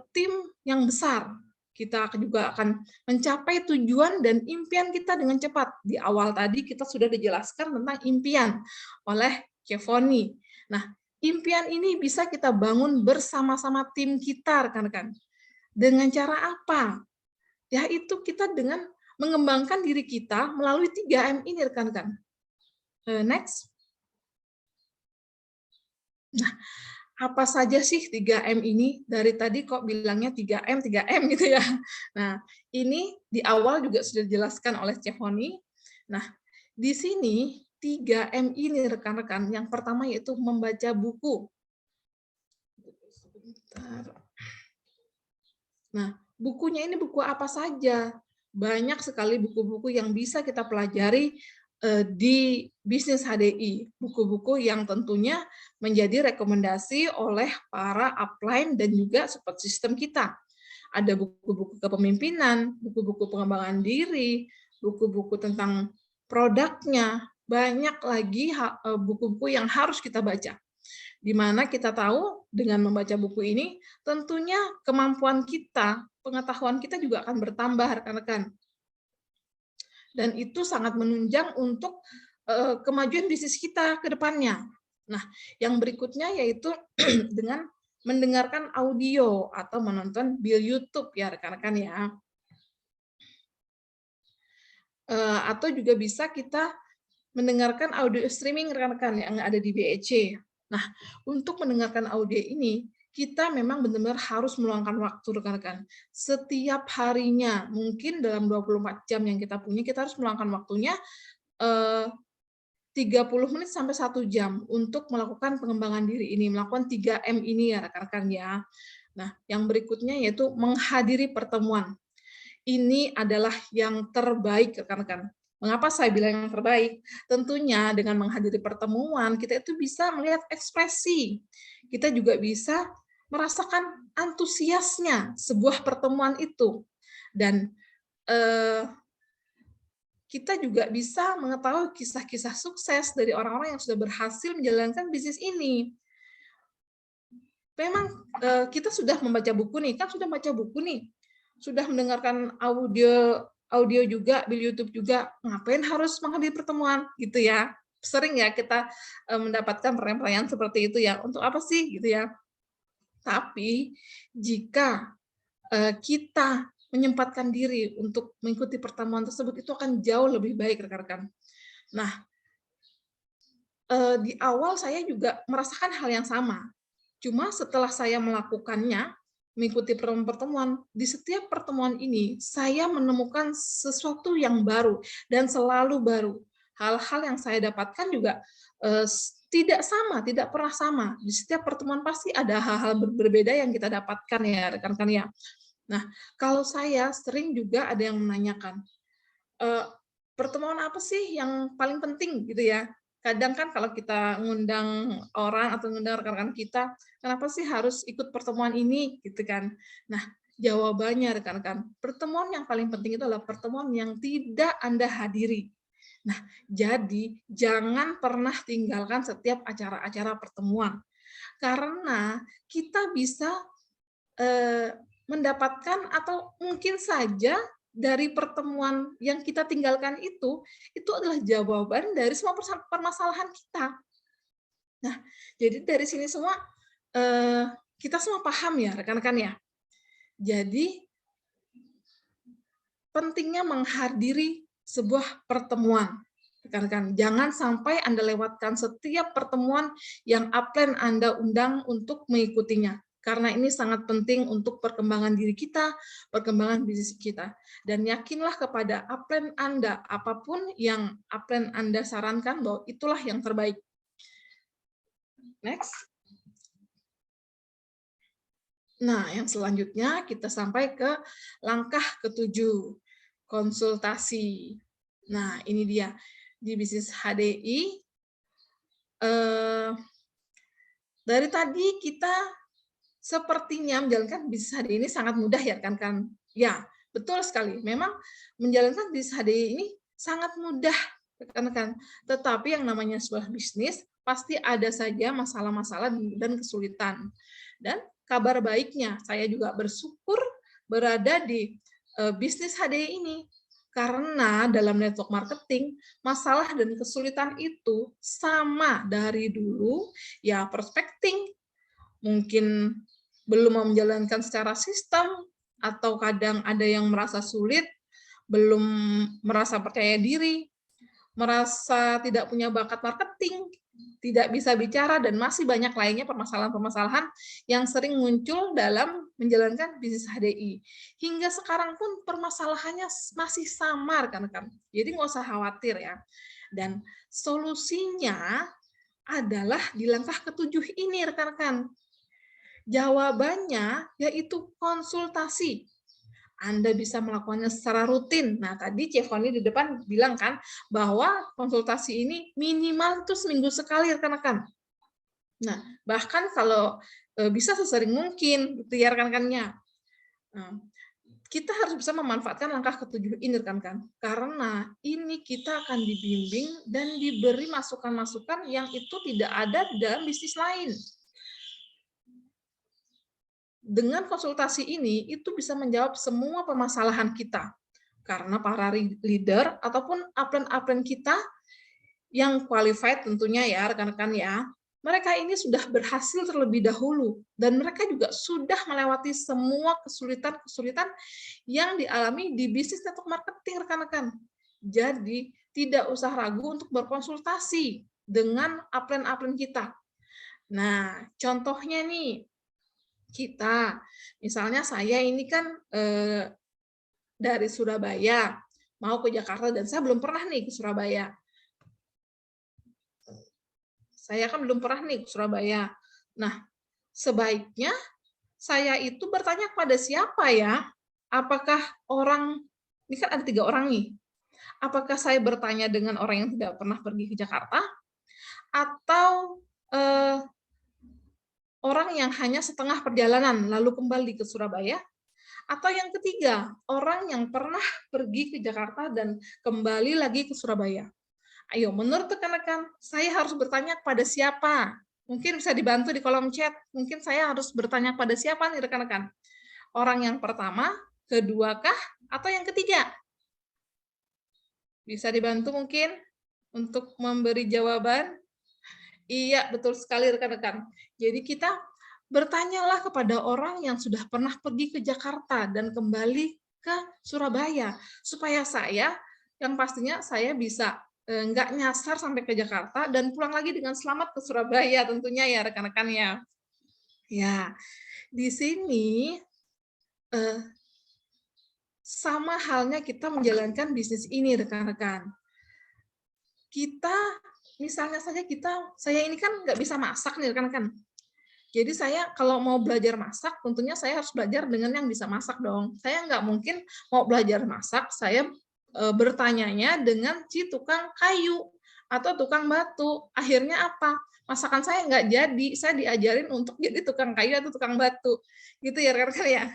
S2: tim yang besar. Kita juga akan mencapai tujuan dan impian kita dengan cepat. Di awal tadi kita sudah dijelaskan tentang impian oleh Cevoni. Nah, impian ini bisa kita bangun bersama-sama tim kita, rekan-rekan. Dengan cara apa? Yaitu kita dengan mengembangkan diri kita melalui 3M ini, rekan-rekan. Next. Nah, apa saja sih 3M ini? Dari tadi kok bilangnya 3M, 3M gitu ya. Nah, ini di awal juga sudah dijelaskan oleh Cevoni. Nah, di sini 3M ini rekan-rekan, yang pertama yaitu membaca buku. Nah, bukunya ini buku apa saja? Banyak sekali buku-buku yang bisa kita pelajari di bisnis HDI. Buku-buku yang tentunya menjadi rekomendasi oleh para upline dan juga support system kita. Ada buku-buku kepemimpinan, buku-buku pengembangan diri, buku-buku tentang produknya, banyak lagi buku-buku yang harus kita baca. Di mana kita tahu dengan membaca buku ini tentunya kemampuan kita, pengetahuan kita juga akan bertambah, rekan-rekan. Dan itu sangat menunjang untuk kemajuan bisnis kita ke depannya. Nah, yang berikutnya yaitu dengan mendengarkan audio atau menonton video YouTube ya rekan-rekan ya. Atau juga bisa kita mendengarkan audio streaming rekan-rekan yang ada di BEC. Nah, untuk mendengarkan audio ini, kita memang benar-benar harus meluangkan waktu, rekan-rekan. Setiap harinya, mungkin dalam 24 jam yang kita punya, kita harus meluangkan waktunya 30 menit sampai 1 jam untuk melakukan pengembangan diri ini, melakukan 3M ini ya, rekan-rekan ya. Nah, yang berikutnya yaitu menghadiri pertemuan. Ini adalah yang terbaik, rekan-rekan. Mengapa saya bilang yang terbaik? Tentunya dengan menghadiri pertemuan, kita itu bisa melihat ekspresi. Kita juga bisa merasakan antusiasnya sebuah pertemuan itu. Dan kita juga bisa mengetahui kisah-kisah sukses dari orang-orang yang sudah berhasil menjalankan bisnis ini. Memang kita sudah membaca buku nih, kan sudah baca buku nih, sudah mendengarkan audio juga, di YouTube juga, ngapain harus menghadiri pertemuan gitu ya. Sering ya kita mendapatkan pertanyaan seperti itu ya, untuk apa sih gitu ya. Tapi jika kita menyempatkan diri untuk mengikuti pertemuan tersebut, itu akan jauh lebih baik, rekan-rekan. Nah, di awal saya juga merasakan hal yang sama. Cuma setelah saya melakukannya, mengikuti pertemuan, di setiap pertemuan ini saya menemukan sesuatu yang baru dan selalu baru. Hal-hal yang saya dapatkan juga tidak sama, tidak pernah sama. Di setiap pertemuan pasti ada hal-hal berbeda yang kita dapatkan ya rekan-rekan ya. Nah, kalau saya sering juga ada yang menanyakan, pertemuan apa sih yang paling penting gitu ya? Kadang kan kalau kita ngundang orang atau ngundang rekan-rekan kita, kenapa sih harus ikut pertemuan ini gitu kan? Nah, jawabannya rekan-rekan, pertemuan yang paling penting itu adalah pertemuan yang tidak Anda hadiri. Nah, jadi jangan pernah tinggalkan setiap acara-acara pertemuan. Karena kita bisa mendapatkan atau mungkin saja dari pertemuan yang kita tinggalkan itu adalah jawaban dari semua permasalahan kita. Nah, jadi dari sini semua kita semua paham ya rekan-rekan ya. Jadi pentingnya menghadiri sebuah pertemuan. Rekan-rekan, jangan sampai Anda lewatkan setiap pertemuan yang upline Anda undang untuk mengikutinya. Karena ini sangat penting untuk perkembangan diri kita, perkembangan bisnis kita. Dan yakinlah kepada upline Anda, apapun yang upline Anda sarankan, bahwa itulah yang terbaik. Next. Nah, yang selanjutnya kita sampai ke langkah ke-7, konsultasi. Nah, ini dia. Di bisnis HDI, dari tadi kita sepertinya menjalankan bisnis HDI ini sangat mudah ya kan? Ya, betul sekali. Memang menjalankan bisnis HDI ini sangat mudah rekan-rekan. Tetapi yang namanya sebuah bisnis pasti ada saja masalah-masalah dan kesulitan. Dan kabar baiknya, saya juga bersyukur berada di bisnis HDI ini. Karena dalam network marketing, masalah dan kesulitan itu sama dari dulu, ya prospecting, mungkin belum mau menjalankan secara sistem, atau kadang ada yang merasa sulit, belum merasa percaya diri, merasa tidak punya bakat marketing, tidak bisa bicara, dan masih banyak lainnya permasalahan-permasalahan yang sering muncul dalam menjalankan bisnis HDI. Hingga sekarang pun permasalahannya masih sama, rekan-rekan. Jadi nggak usah khawatir ya. Dan solusinya adalah di langkah ke-7 ini, rekan-rekan. Jawabannya yaitu konsultasi. Anda bisa melakukannya secara rutin. Nah, tadi Chef Foni di depan bilang kan bahwa konsultasi ini minimal itu seminggu sekali, rekan-rekan. Nah, bahkan kalau bisa sesering mungkin, gitu ya rekan-rekannya. Nah, kita harus bisa memanfaatkan langkah ke-7 ini, rekan-rekan. Karena ini kita akan dibimbing dan diberi masukan-masukan yang itu tidak ada di dalam bisnis lain. Dengan konsultasi ini, itu bisa menjawab semua permasalahan kita. Karena para leader ataupun upline-upline kita yang qualified tentunya ya, rekan-rekan ya, mereka ini sudah berhasil terlebih dahulu. Dan mereka juga sudah melewati semua kesulitan-kesulitan yang dialami di bisnis network marketing, rekan-rekan. Jadi, tidak usah ragu untuk berkonsultasi dengan upline-upline kita. Nah, contohnya nih, kita, misalnya saya ini kan dari Surabaya mau ke Jakarta dan saya belum pernah nih ke Surabaya. Saya kan belum pernah nih ke Surabaya. Nah, sebaiknya saya itu bertanya kepada siapa ya? Apakah orang, ini kan ada 3 orang nih. Apakah saya bertanya dengan orang yang tidak pernah pergi ke Jakarta? Atau orang yang hanya setengah perjalanan lalu kembali ke Surabaya? Atau yang ketiga, orang yang pernah pergi ke Jakarta dan kembali lagi ke Surabaya? Ayo, menurut rekan-rekan, saya harus bertanya kepada siapa? Mungkin bisa dibantu di kolom chat. Mungkin saya harus bertanya kepada siapa nih rekan-rekan? Orang yang pertama, kedua kah, atau yang ketiga? Bisa dibantu mungkin untuk memberi jawaban? Iya, betul sekali rekan-rekan. Jadi kita bertanyalah kepada orang yang sudah pernah pergi ke Jakarta dan kembali ke Surabaya, supaya saya, yang pastinya saya bisa nggak nyasar sampai ke Jakarta dan pulang lagi dengan selamat ke Surabaya tentunya ya rekan-rekan ya. Ya, di sini sama halnya kita menjalankan bisnis ini, rekan-rekan. Kita, misalnya saja saya ini kan nggak bisa masak nih, rekan-rekan. Jadi saya kalau mau belajar masak, tentunya saya harus belajar dengan yang bisa masak dong. Saya nggak mungkin mau belajar masak, saya bertanyanya dengan si tukang kayu atau tukang batu. Akhirnya apa? Masakan saya nggak jadi, saya diajarin untuk jadi tukang kayu atau tukang batu. Gitu ya, rekan-rekan ya.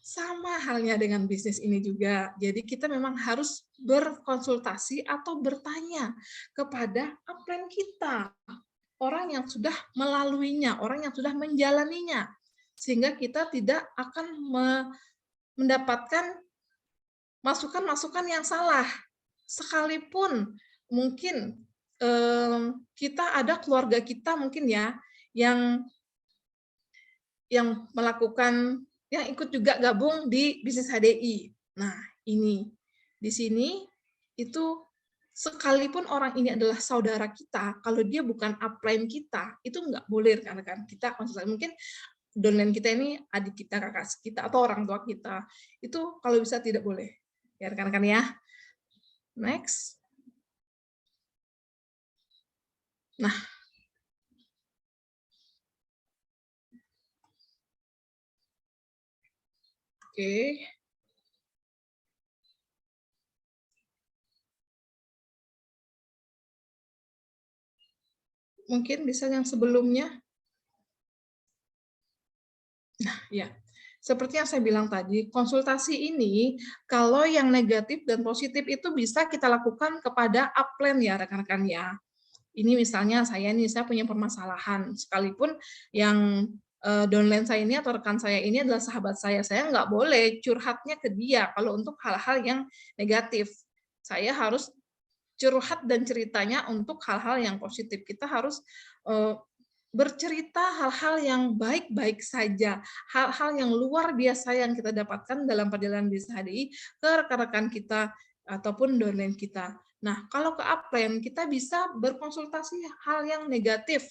S2: Sama halnya dengan bisnis ini juga. Jadi kita memang harus berkonsultasi atau bertanya kepada upline kita, orang yang sudah melaluinya, orang yang sudah menjalaninya, sehingga kita tidak akan mendapatkan masukan-masukan yang salah. Sekalipun mungkin kita ada keluarga kita mungkin ya yang melakukan, yang ikut juga gabung di bisnis HDI. Nah, ini di sini itu sekalipun orang ini adalah saudara kita, kalau dia bukan upline kita, itu nggak boleh rekan-rekan. Kita konsultasi, mungkin downline kita ini adik kita, kakak kita, atau orang tua kita. Itu kalau bisa tidak boleh. Ya rekan-rekan ya. Next. Nah, oke. Mungkin bisa yang sebelumnya. Nah, ya. Seperti yang saya bilang tadi, konsultasi ini kalau yang negatif dan positif itu bisa kita lakukan kepada upline ya rekan-rekan ya. Ini misalnya saya punya permasalahan, sekalipun yang downline saya ini atau rekan saya ini adalah sahabat saya nggak boleh curhatnya ke dia kalau untuk hal-hal yang negatif. Saya harus curhat dan ceritanya untuk hal-hal yang positif. Kita harus bercerita hal-hal yang baik-baik saja, hal-hal yang luar biasa yang kita dapatkan dalam perjalanan bisnis HDI ke rekan-rekan kita ataupun downline kita. Nah, kalau ke upline, kita bisa berkonsultasi hal yang negatif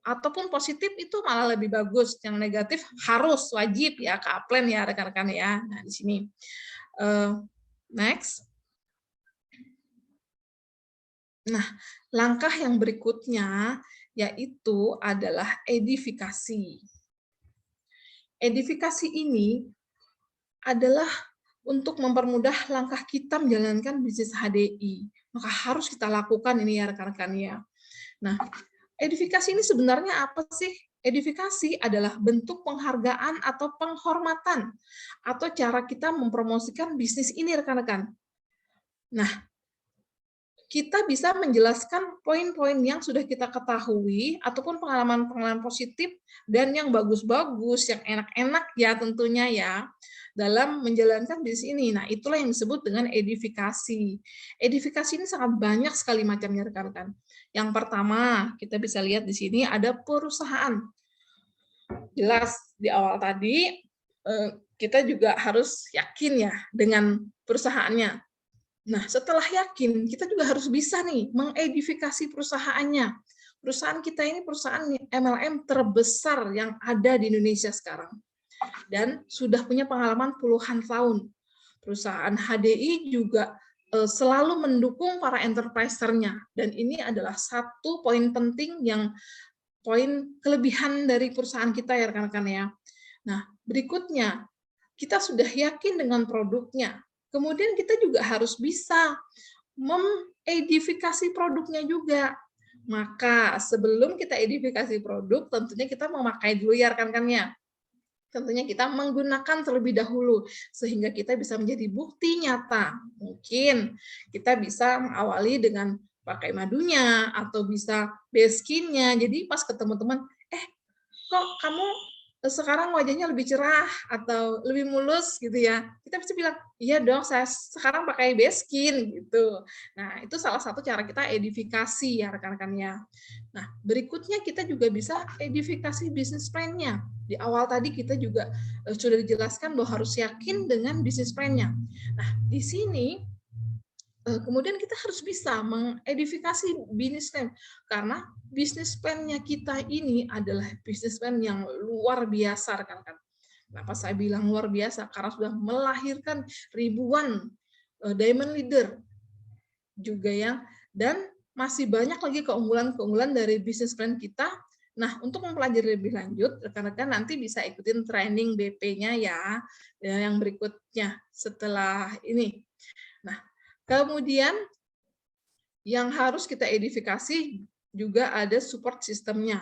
S2: ataupun positif itu malah lebih bagus. Yang negatif harus wajib ya ke upline ya rekan-rekan ya. Nah, di sini. Next. Nah, langkah yang berikutnya yaitu adalah edifikasi. Edifikasi ini adalah untuk mempermudah langkah kita menjalankan bisnis HDI. Maka harus kita lakukan ini ya rekan-rekan ya. Nah, edifikasi ini sebenarnya apa sih? Edifikasi adalah bentuk penghargaan atau penghormatan atau cara kita mempromosikan bisnis ini rekan-rekan. Nah, kita bisa menjelaskan poin-poin yang sudah kita ketahui ataupun pengalaman-pengalaman positif dan yang bagus-bagus, yang enak-enak ya tentunya ya dalam menjalankan bisnis ini. Nah, itulah yang disebut dengan edifikasi. Edifikasi ini sangat banyak sekali macamnya rekan-rekan. Yang pertama, kita bisa lihat di sini ada perusahaan. Jelas di awal tadi kita juga harus yakin ya dengan perusahaannya. Nah, setelah yakin, kita juga harus bisa nih mengedifikasi perusahaannya. Perusahaan kita ini perusahaan MLM terbesar yang ada di Indonesia sekarang. Dan sudah punya pengalaman puluhan tahun. Perusahaan HDI juga selalu mendukung para enterpriser-nya. Dan ini adalah satu poin penting yang poin kelebihan dari perusahaan kita ya rekan-rekan ya. Nah, berikutnya, kita sudah yakin dengan produknya. Kemudian kita juga harus bisa mengedifikasi produknya juga. Maka sebelum kita edifikasi produk, tentunya kita memakai dulu ya rekan-rekannya. Tentunya kita menggunakan terlebih dahulu, sehingga kita bisa menjadi bukti nyata. Mungkin kita bisa mengawali dengan pakai madunya, atau bisa base skin-nya. Jadi pas ketemu teman, kok kamu sekarang wajahnya lebih cerah atau lebih mulus gitu ya, kita bisa bilang, iya dong saya sekarang pakai base skin gitu. Nah, itu salah satu cara kita edifikasi ya rekan-rekannya. Nah, berikutnya kita juga bisa edifikasi bisnis plan-nya. Di awal tadi kita juga sudah dijelaskan bahwa harus yakin dengan bisnis plan-nya. Nah, di sini Kemudian kita harus bisa mengedifikasi bisnis plan, karena bisnis plan-nya kita ini adalah bisnis plan yang luar biasa, rekan-rekan. Kenapa saya bilang luar biasa? Karena sudah melahirkan ribuan diamond leader juga ya, dan masih banyak lagi keunggulan-keunggulan dari bisnis plan kita. Nah, untuk mempelajari lebih lanjut, rekan-rekan nanti bisa ikutin training BP-nya ya, yang berikutnya setelah ini. Nah, kemudian yang harus kita edifikasi juga ada support sistemnya.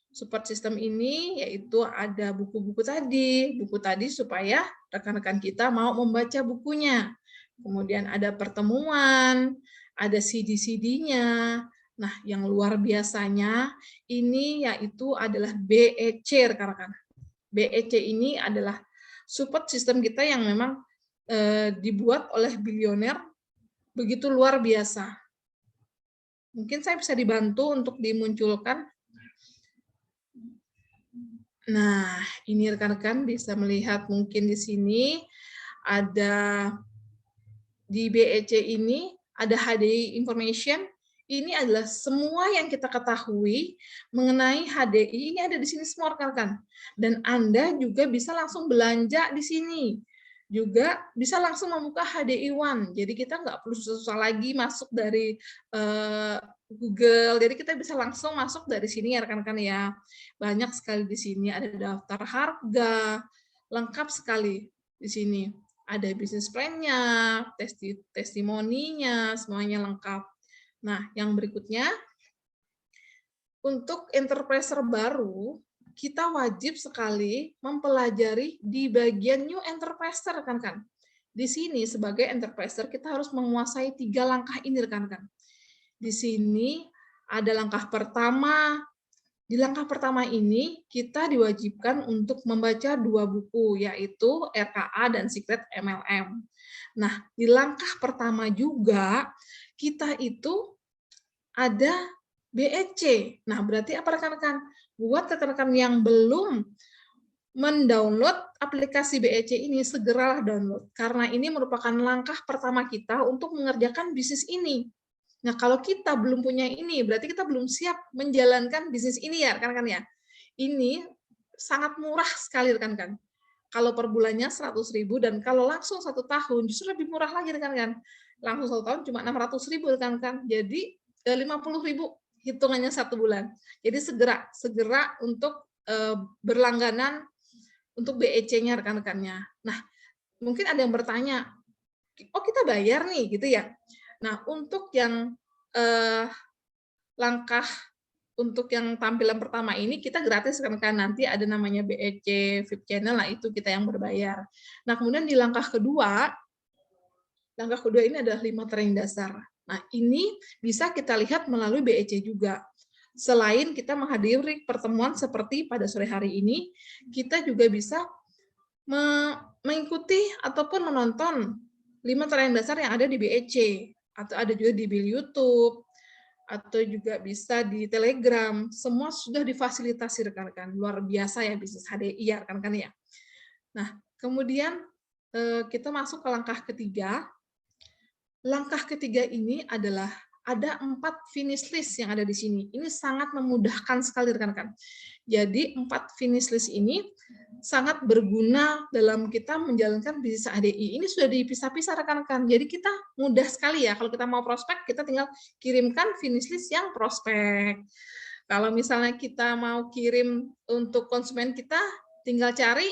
S2: Support system ini yaitu ada buku-buku tadi supaya rekan-rekan kita mau membaca bukunya. Kemudian ada pertemuan, ada CD-CD-nya. Nah, yang luar biasanya ini yaitu adalah BEC, rekan-rekan. BEC ini adalah support system kita yang memang dibuat oleh bilioner begitu luar biasa. Mungkin saya bisa dibantu untuk dimunculkan. Nah, ini rekan-rekan bisa melihat mungkin di sini ada di BEC ini ada HDI information. Ini adalah semua yang kita ketahui mengenai HDI, ini ada di sini semua rekan-rekan. Dan Anda juga bisa langsung belanja di sini. Juga bisa langsung membuka HDI One. Jadi kita nggak perlu susah-susah lagi masuk dari Google. Jadi kita bisa langsung masuk dari sini ya rekan-rekan ya. Banyak sekali di sini, ada daftar harga, lengkap sekali di sini. Ada bisnis plan-nya, testimoninya, semuanya lengkap. Nah, yang berikutnya, untuk enterpriser baru, kita wajib sekali mempelajari di bagian new enterpriser, rekan-rekan. Di sini, sebagai enterpriser, kita harus menguasai 3 langkah ini, rekan-rekan. Di sini ada langkah pertama. Di langkah pertama ini, kita diwajibkan untuk membaca 2 buku, yaitu RKA dan Secret MLM. Nah, di langkah pertama juga, kita itu ada BEC. Nah, berarti apa rekan-rekan? Buat rekan-rekan yang belum mendownload aplikasi BEC ini, segeralah download. Karena ini merupakan langkah pertama kita untuk mengerjakan bisnis ini. Nah, kalau kita belum punya ini, berarti kita belum siap menjalankan bisnis ini ya, rekan-rekan ya. Ini sangat murah sekali, rekan-rekan. Kalau per bulannya 100.000 dan kalau langsung 1 tahun justru lebih murah lagi, rekan-rekan. Langsung 1 tahun cuma 600.000, rekan-rekan. Jadi 50.000 hitungannya 1 bulan. Jadi segera untuk berlangganan untuk BEC-nya, rekan-rekannya. Nah, mungkin ada yang bertanya, oh kita bayar nih gitu ya. Nah, untuk yang langkah untuk yang tampilan pertama ini kita gratis, kan nanti ada namanya BEC VIP Channel, nah itu kita yang berbayar. Nah, kemudian di langkah kedua ini adalah 5 training dasar. Nah, ini bisa kita lihat melalui BEC juga. Selain kita menghadiri pertemuan seperti pada sore hari ini, kita juga bisa mengikuti ataupun menonton 5 training dasar yang ada di BEC, atau ada juga di YouTube, atau juga bisa di Telegram. Semua sudah difasilitasi, rekan-rekan. Luar biasa ya bisnis HDI ya, rekan-rekan ya. Nah, kemudian kita masuk ke langkah ketiga. Langkah ketiga ini adalah ada 4 finish list yang ada di sini. Ini sangat memudahkan sekali, rekan-rekan. Jadi 4 finish list ini sangat berguna dalam kita menjalankan bisnis HDI. Ini sudah dipisah-pisah, rekan-rekan. Jadi kita mudah sekali ya, kalau kita mau prospek, kita tinggal kirimkan finish list yang prospek. Kalau misalnya kita mau kirim untuk konsumen kita, tinggal cari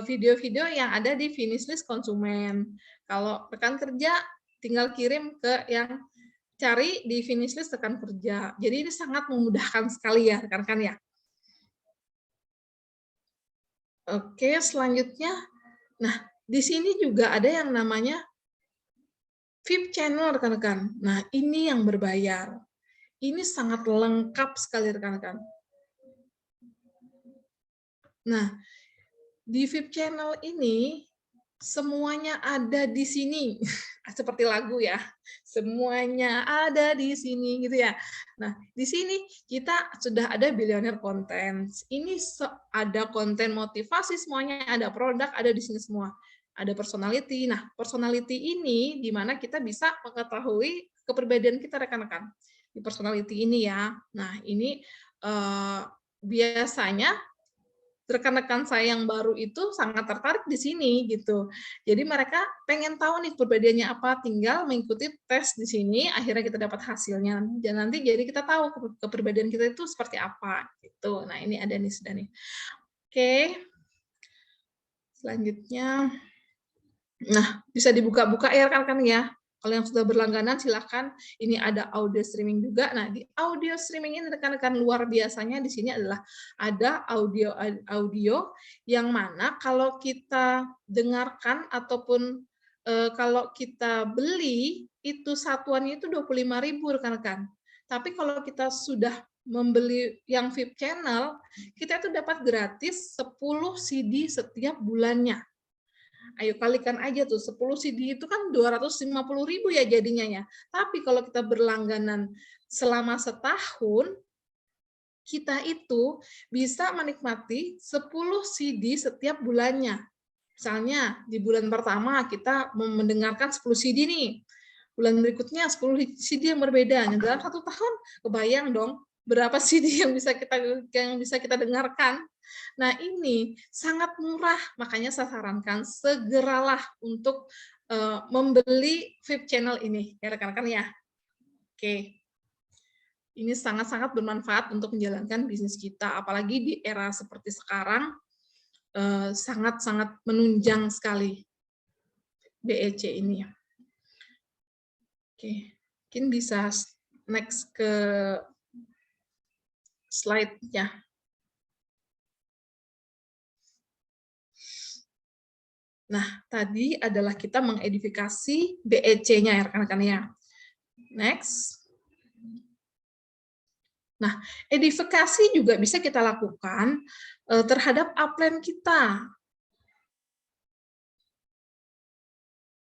S2: video-video yang ada di finish list konsumen. Kalau rekan kerja, tinggal kirim ke yang cari di finish list rekan kerja. Jadi ini sangat memudahkan sekali ya, rekan-rekan ya. Oke, selanjutnya. Nah, di sini juga ada yang namanya VIP Channel, rekan-rekan. Nah, ini yang berbayar. Ini sangat lengkap sekali, rekan-rekan. Nah, di VIP Channel ini semuanya ada di sini. Seperti lagu ya. Semuanya ada di sini gitu ya. Nah, di sini kita sudah ada billionaire content. Ini ada konten motivasi semuanya, ada produk ada di sini semua. ada personality. Nah, personality ini di mana kita bisa mengetahui kepribadian kita rekan-rekan. Di personality ini ya. Nah, ini biasanya rekan-rekan saya yang baru itu sangat tertarik di sini gitu. Jadi mereka pengen tahu nih kepribadiannya apa, tinggal mengikuti tes di sini, akhirnya kita dapat hasilnya. Dan nanti jadi kita tahu kepribadian kita itu seperti apa gitu. Nah, ini ada nih sudah nih. Oke. Selanjutnya, nah bisa dibuka-buka ya rekan-rekan ya. Kalau yang sudah berlangganan silahkan. Ini ada audio streaming juga. Nah, di audio streaming ini rekan-rekan luar biasanya di sini adalah ada audio yang mana kalau kita dengarkan ataupun kalau kita beli itu satuannya itu 25.000 rekan-rekan. Tapi kalau kita sudah membeli yang VIP channel, kita itu dapat gratis 10 CD setiap bulannya. Ayo kalikan aja tuh, 10 CD itu kan 250.000 ya jadinya ya. Tapi kalau kita berlangganan selama setahun, kita itu bisa menikmati 10 CD setiap bulannya. Misalnya di bulan pertama kita mendengarkan 10 CD nih. Bulan berikutnya 10 CD yang berbeda. Dalam 1 tahun kebayang dong berapa CD yang bisa kita dengarkan. Nah, ini sangat murah, makanya saya sarankan segeralah untuk membeli VIP channel ini, ya rekan-rekan ya. Oke. Ini sangat-sangat bermanfaat untuk menjalankan bisnis kita, apalagi di era seperti sekarang, sangat-sangat menunjang sekali BEC ini. Oke, mungkin bisa next ke slide-nya. Nah, tadi adalah kita mengedifikasi BEC-nya ya rekan-rekan ya. Next. Nah, edifikasi juga bisa kita lakukan terhadap upline kita.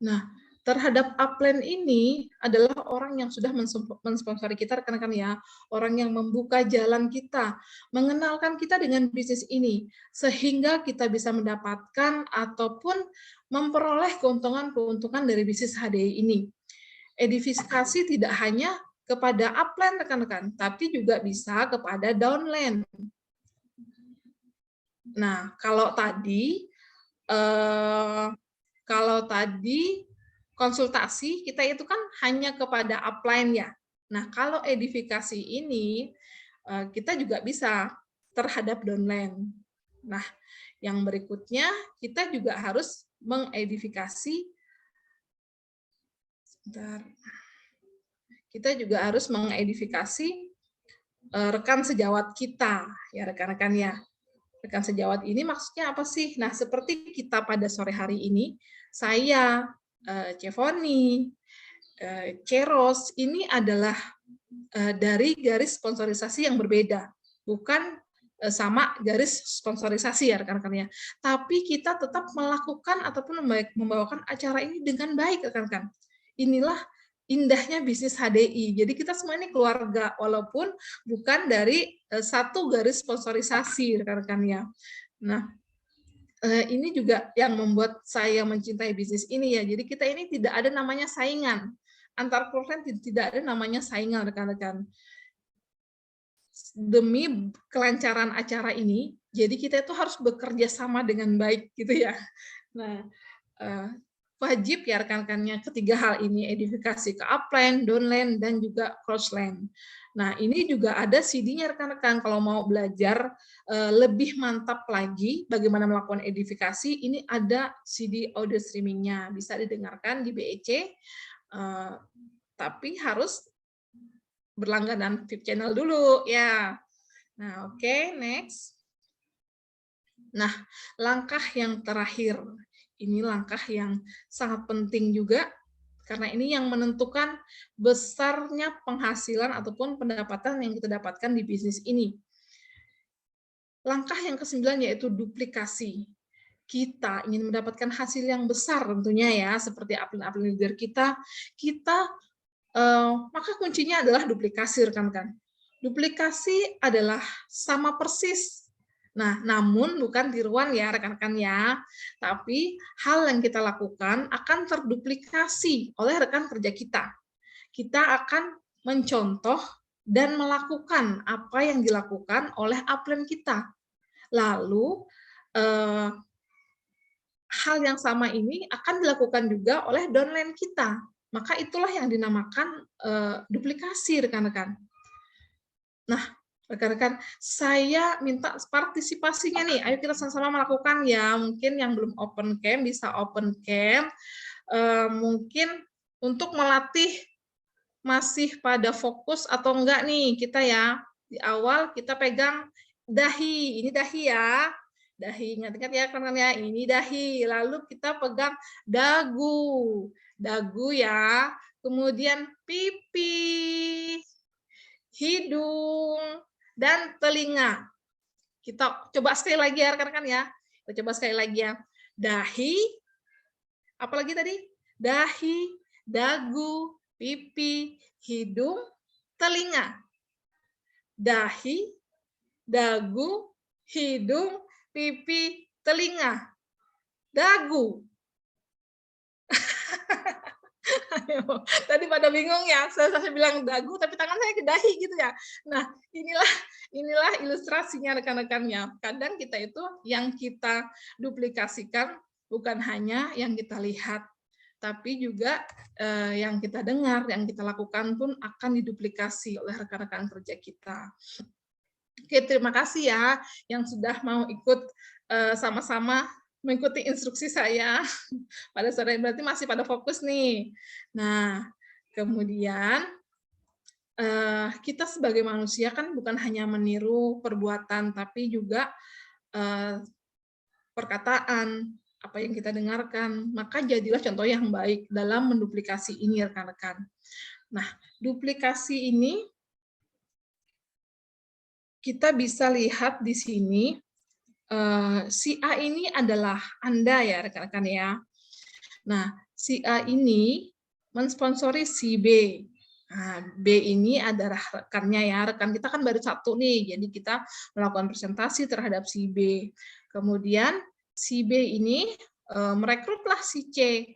S2: Nah, terhadap upline ini adalah orang yang sudah mensponsori kita rekan-rekan ya, orang yang membuka jalan kita, mengenalkan kita dengan bisnis ini, sehingga kita bisa mendapatkan ataupun memperoleh keuntungan-keuntungan dari bisnis HDI ini. Edifikasi tidak hanya kepada upline rekan-rekan, tapi juga bisa kepada downline. Nah, kalau tadi konsultasi kita itu kan hanya kepada upline ya. Nah, kalau edifikasi ini kita juga bisa terhadap downline. Nah, yang berikutnya kita juga harus mengedifikasi rekan sejawat kita, ya rekan-rekan ya. Rekan sejawat ini maksudnya apa sih? Nah, seperti kita pada sore hari ini, saya, Cevoni, Ceros, ini adalah dari garis sponsorisasi yang berbeda, bukan sama garis sponsorisasi ya rekan-rekan ya. Tapi kita tetap melakukan ataupun membawakan acara ini dengan baik rekan-rekan. Inilah indahnya bisnis HDI. Jadi kita semua ini keluarga, walaupun bukan dari satu garis sponsorisasi, rekan-rekan ya. Nah, ini juga yang membuat saya mencintai bisnis ini ya. Jadi kita ini tidak ada namanya saingan. Antar klien tidak ada namanya saingan, rekan-rekan. Demi kelancaran acara ini, jadi kita itu harus bekerja sama dengan baik gitu ya. Nah, wajib ya rekan-rekannya ketiga hal ini, edifikasi ke upline, downline, dan juga crossline. Nah, ini juga ada CD-nya rekan-rekan kalau mau belajar lebih mantap lagi bagaimana melakukan edifikasi, ini ada CD audio streaming-nya, bisa didengarkan di BEC, tapi harus berlangganan VIP channel dulu ya. Nah, oke, next. Nah, langkah yang terakhir. Ini langkah yang sangat penting juga, karena ini yang menentukan besarnya penghasilan ataupun pendapatan yang kita dapatkan di bisnis ini. Langkah yang ke-9 yaitu duplikasi. Kita ingin mendapatkan hasil yang besar tentunya ya, seperti upline leader kita, maka kuncinya adalah duplikasi rekan-rekan. Duplikasi adalah sama persis Nah, namun bukan tiruan ya rekan-rekan ya, tapi hal yang kita lakukan akan terduplikasi oleh rekan kerja kita. Kita akan mencontoh dan melakukan apa yang dilakukan oleh upline kita. Lalu hal yang sama ini akan dilakukan juga oleh downline kita. Maka itulah yang dinamakan duplikasi rekan-rekan. Nah, rekan-rekan, saya minta partisipasinya nih. Ayo kita sama-sama melakukan ya. Mungkin yang belum open cam bisa open cam. Mungkin untuk melatih masih pada fokus atau enggak nih kita ya. Di awal kita pegang dahi. Ini dahi ya. Dahi, ingat-ingat ya rekan-rekan ya. Ini dahi. Lalu kita pegang dagu. Dagu ya. Kemudian pipi, hidung, dan telinga. Kita coba sekali lagi ya rekan-rekan ya. Kita coba sekali lagi ya. Dahi, apalagi tadi? Dahi, dagu, pipi, hidung, telinga. Dahi, dagu, hidung, pipi, telinga. Dagu. Tadi pada bingung ya, saya bilang dagu tapi tangan saya ke dahi gitu ya. Nah, inilah ilustrasinya rekan-rekannya. Kadang kita itu yang kita duplikasikan bukan hanya yang kita lihat, tapi juga yang kita dengar, yang kita lakukan pun akan diduplikasi oleh rekan-rekan kerja kita. Oke, terima kasih ya yang sudah mau ikut sama-sama mengikuti instruksi saya pada sore, berarti masih pada fokus nih. Nah, kemudian kita sebagai manusia kan bukan hanya meniru perbuatan, tapi juga perkataan, apa yang kita dengarkan. Maka jadilah contoh yang baik dalam menduplikasi ini, rekan-rekan. Nah, duplikasi ini kita bisa lihat di sini, si A ini adalah Anda ya rekan-rekan ya. Nah, si A ini mensponsori si B. Nah, B ini adalah rekannya ya, rekan kita kan baru satu nih, jadi kita melakukan presentasi terhadap si B. Kemudian si B ini merekrutlah si C.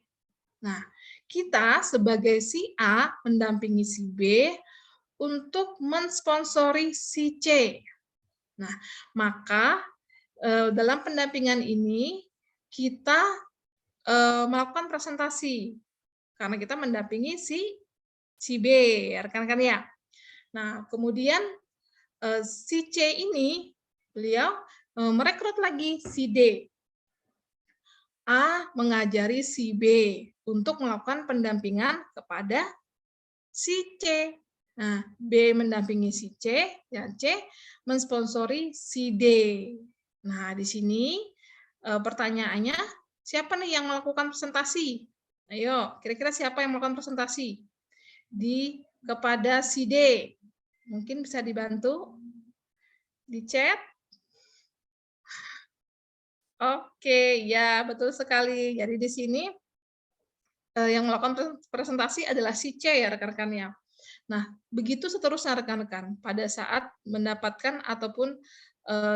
S2: Nah, kita sebagai si A mendampingi si B untuk mensponsori si C. Nah, maka dalam pendampingan ini kita melakukan presentasi karena kita mendampingi si B, ya rekan-rekan ya. Nah, kemudian si C ini beliau merekrut lagi si D. A mengajari si B untuk melakukan pendampingan kepada si C. Nah, B mendampingi si C, dan C mensponsori si D. Nah, di sini pertanyaannya, siapa nih yang melakukan presentasi? Ayo, kira-kira siapa yang melakukan presentasi? Kepada si D. Mungkin bisa dibantu di chat. Oke, ya betul sekali. Jadi di sini yang melakukan presentasi adalah si C ya rekan-rekannya. Nah, begitu seterusnya rekan-rekan. Pada saat mendapatkan ataupun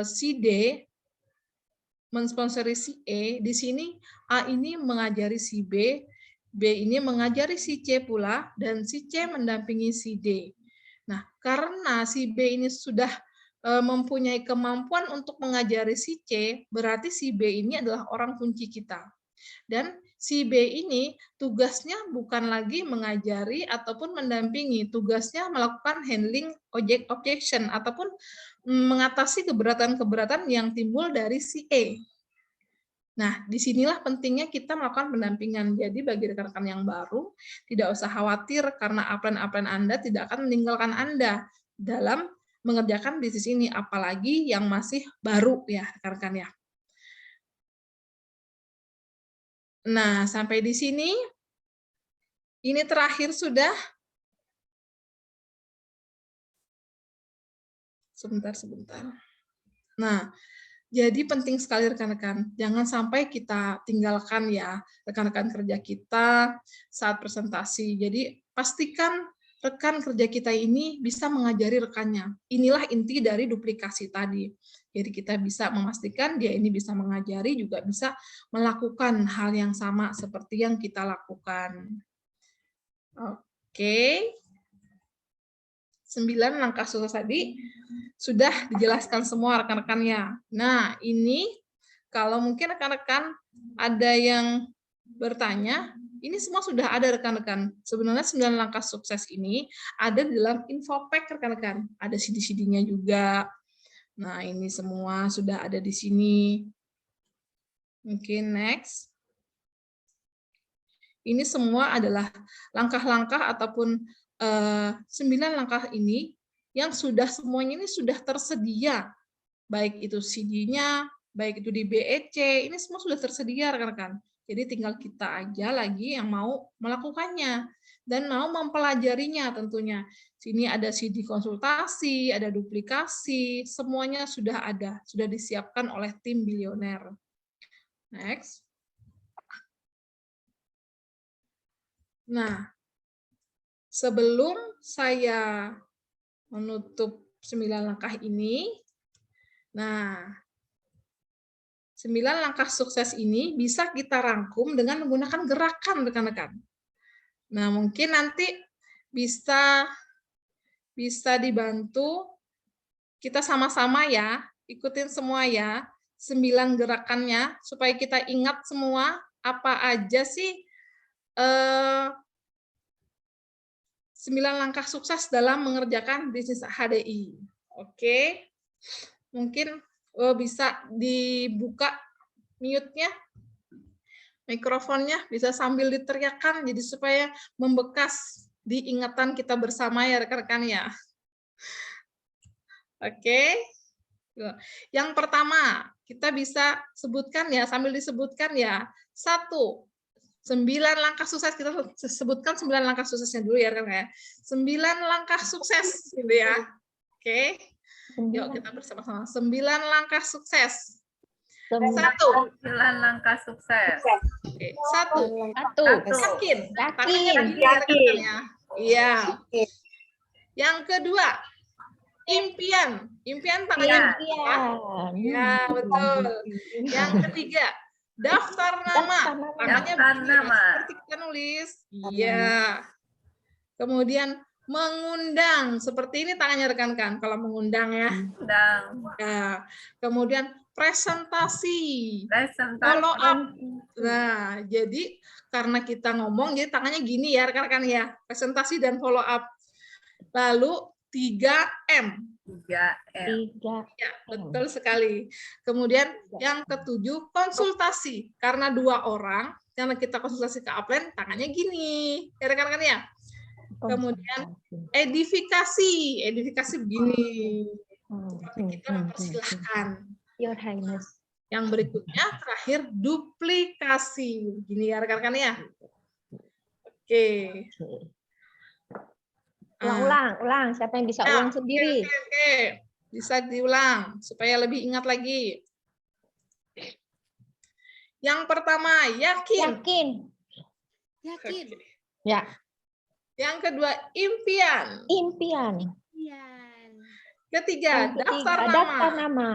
S2: si D mensponsori si E, di sini A ini mengajari si B, B ini mengajari si C pula, dan si C mendampingi si D. Nah, karena si B ini sudah mempunyai kemampuan untuk mengajari si C, berarti si B ini adalah orang kunci kita. Dan si B ini tugasnya bukan lagi mengajari ataupun mendampingi, tugasnya melakukan handling objection ataupun mengatasi keberatan-keberatan yang timbul dari si E. Nah, disinilah pentingnya kita melakukan pendampingan. Jadi bagi rekan-rekan yang baru, tidak usah khawatir karena upline-upline Anda tidak akan meninggalkan Anda dalam mengerjakan bisnis ini, apalagi yang masih baru ya rekan-rekan ya. Nah, sampai di sini, ini terakhir sudah. Sebentar. Nah, jadi penting sekali rekan-rekan, jangan sampai kita tinggalkan ya rekan-rekan kerja kita saat presentasi. Jadi pastikan rekan kerja kita ini bisa mengajari rekannya. Inilah inti dari duplikasi tadi. Jadi kita bisa memastikan dia ini bisa mengajari, juga bisa melakukan hal yang sama seperti yang kita lakukan. Oke. 9 langkah sukses tadi sudah dijelaskan semua rekan-rekannya. Nah, ini kalau mungkin rekan-rekan ada yang bertanya, ini semua sudah ada rekan-rekan. Sebenarnya 9 langkah sukses ini ada di dalam infopack rekan-rekan. Ada CD-CD-nya juga. Nah, ini semua sudah ada di sini. Mungkin next. Ini semua adalah langkah-langkah ataupun 9 langkah ini yang sudah semuanya ini sudah tersedia. Baik itu CD-nya, baik itu di BEC, ini semua sudah tersedia rekan-rekan. Jadi tinggal kita aja lagi yang mau melakukannya dan mau mempelajarinya tentunya. Sini ada CD konsultasi, ada duplikasi, semuanya sudah ada, sudah disiapkan oleh tim Bilioner. Next. Nah, sebelum saya menutup 9 langkah ini, nah, 9 langkah sukses ini bisa kita rangkum dengan menggunakan gerakan, rekan-rekan. Nah, mungkin nanti bisa dibantu kita sama-sama ya, ikutin semua ya, 9 gerakannya, supaya kita ingat semua apa aja sih 9 langkah sukses dalam mengerjakan bisnis HDI. Oke, mungkin bisa dibuka mute-nya, mikrofonnya, bisa sambil diteriakkan, jadi supaya membekas di ingatan kita bersama ya rekan-rekan ya. Oke, yang pertama kita bisa sebutkan ya, sambil disebutkan ya. 1, 9 langkah sukses, kita sebutkan 9 langkah suksesnya dulu ya kan ya. 9 langkah sukses gitu ya. Oke. Yuk kita bersama-sama. 9 langkah sukses. 1.
S3: 9 langkah sukses.
S2: Oke. 1. Yakin.
S1: Yakin.
S2: Iya. Yang kedua, impian. Impian tangannya. Ya, betul. Yang ketiga, daftar nama.
S3: Daftar nama.
S2: Seperti kita nulis. Iya. Kemudian mengundang. Seperti ini tangannya rekan-rekan kalau mengundang ya. Ya. Kemudian presentasi. Follow up. Nah, jadi karena kita ngomong, jadi tangannya gini ya rekan-rekan ya. Presentasi dan follow up. Lalu 3M.
S3: 3M.
S2: Ya, betul sekali. Kemudian yang ketujuh, konsultasi. Karena 2 orang, karena kita konsultasi ke upline, tangannya gini. Ya rekan-rekan ya. Kemudian edifikasi. Edifikasi begini. Kita mempersilahkan.
S1: Your Highness.
S2: Yang berikutnya, terakhir, duplikasi. Begini ya rekan-rekan ya. Oke.
S1: Ulang. Siapa yang bisa ulang sendiri?
S2: Oke. Bisa diulang supaya lebih ingat lagi. Yang pertama, yakin.
S4: Yakin.
S2: Oke.
S1: Ya.
S2: Yang kedua, impian.
S1: Impian.
S2: Ketiga, daftar nama.
S1: Daftar nama.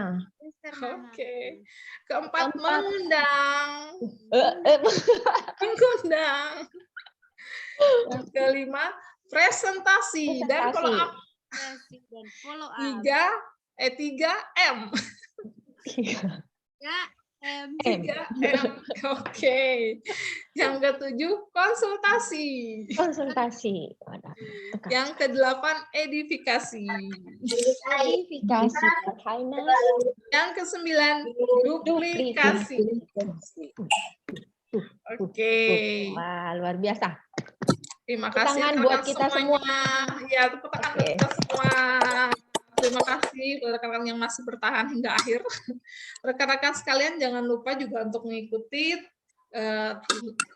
S2: Oke. Keempat, mengundang. Mengundang. Yang kelima, presentasi dan follow up. 3M. 3M. Oke. Yang ketujuh, konsultasi. Yang kedelapan, edifikasi. Yang kesembilan, duplikasi. Oke.
S1: Wah, luar biasa.
S2: Terima kasih
S1: tangan buat kita semua.
S2: Ya, tepuk tangan buat kita semua. Terima kasih buat rekan-rekan yang masih bertahan hingga akhir. Rekan-rekan sekalian jangan lupa juga untuk mengikuti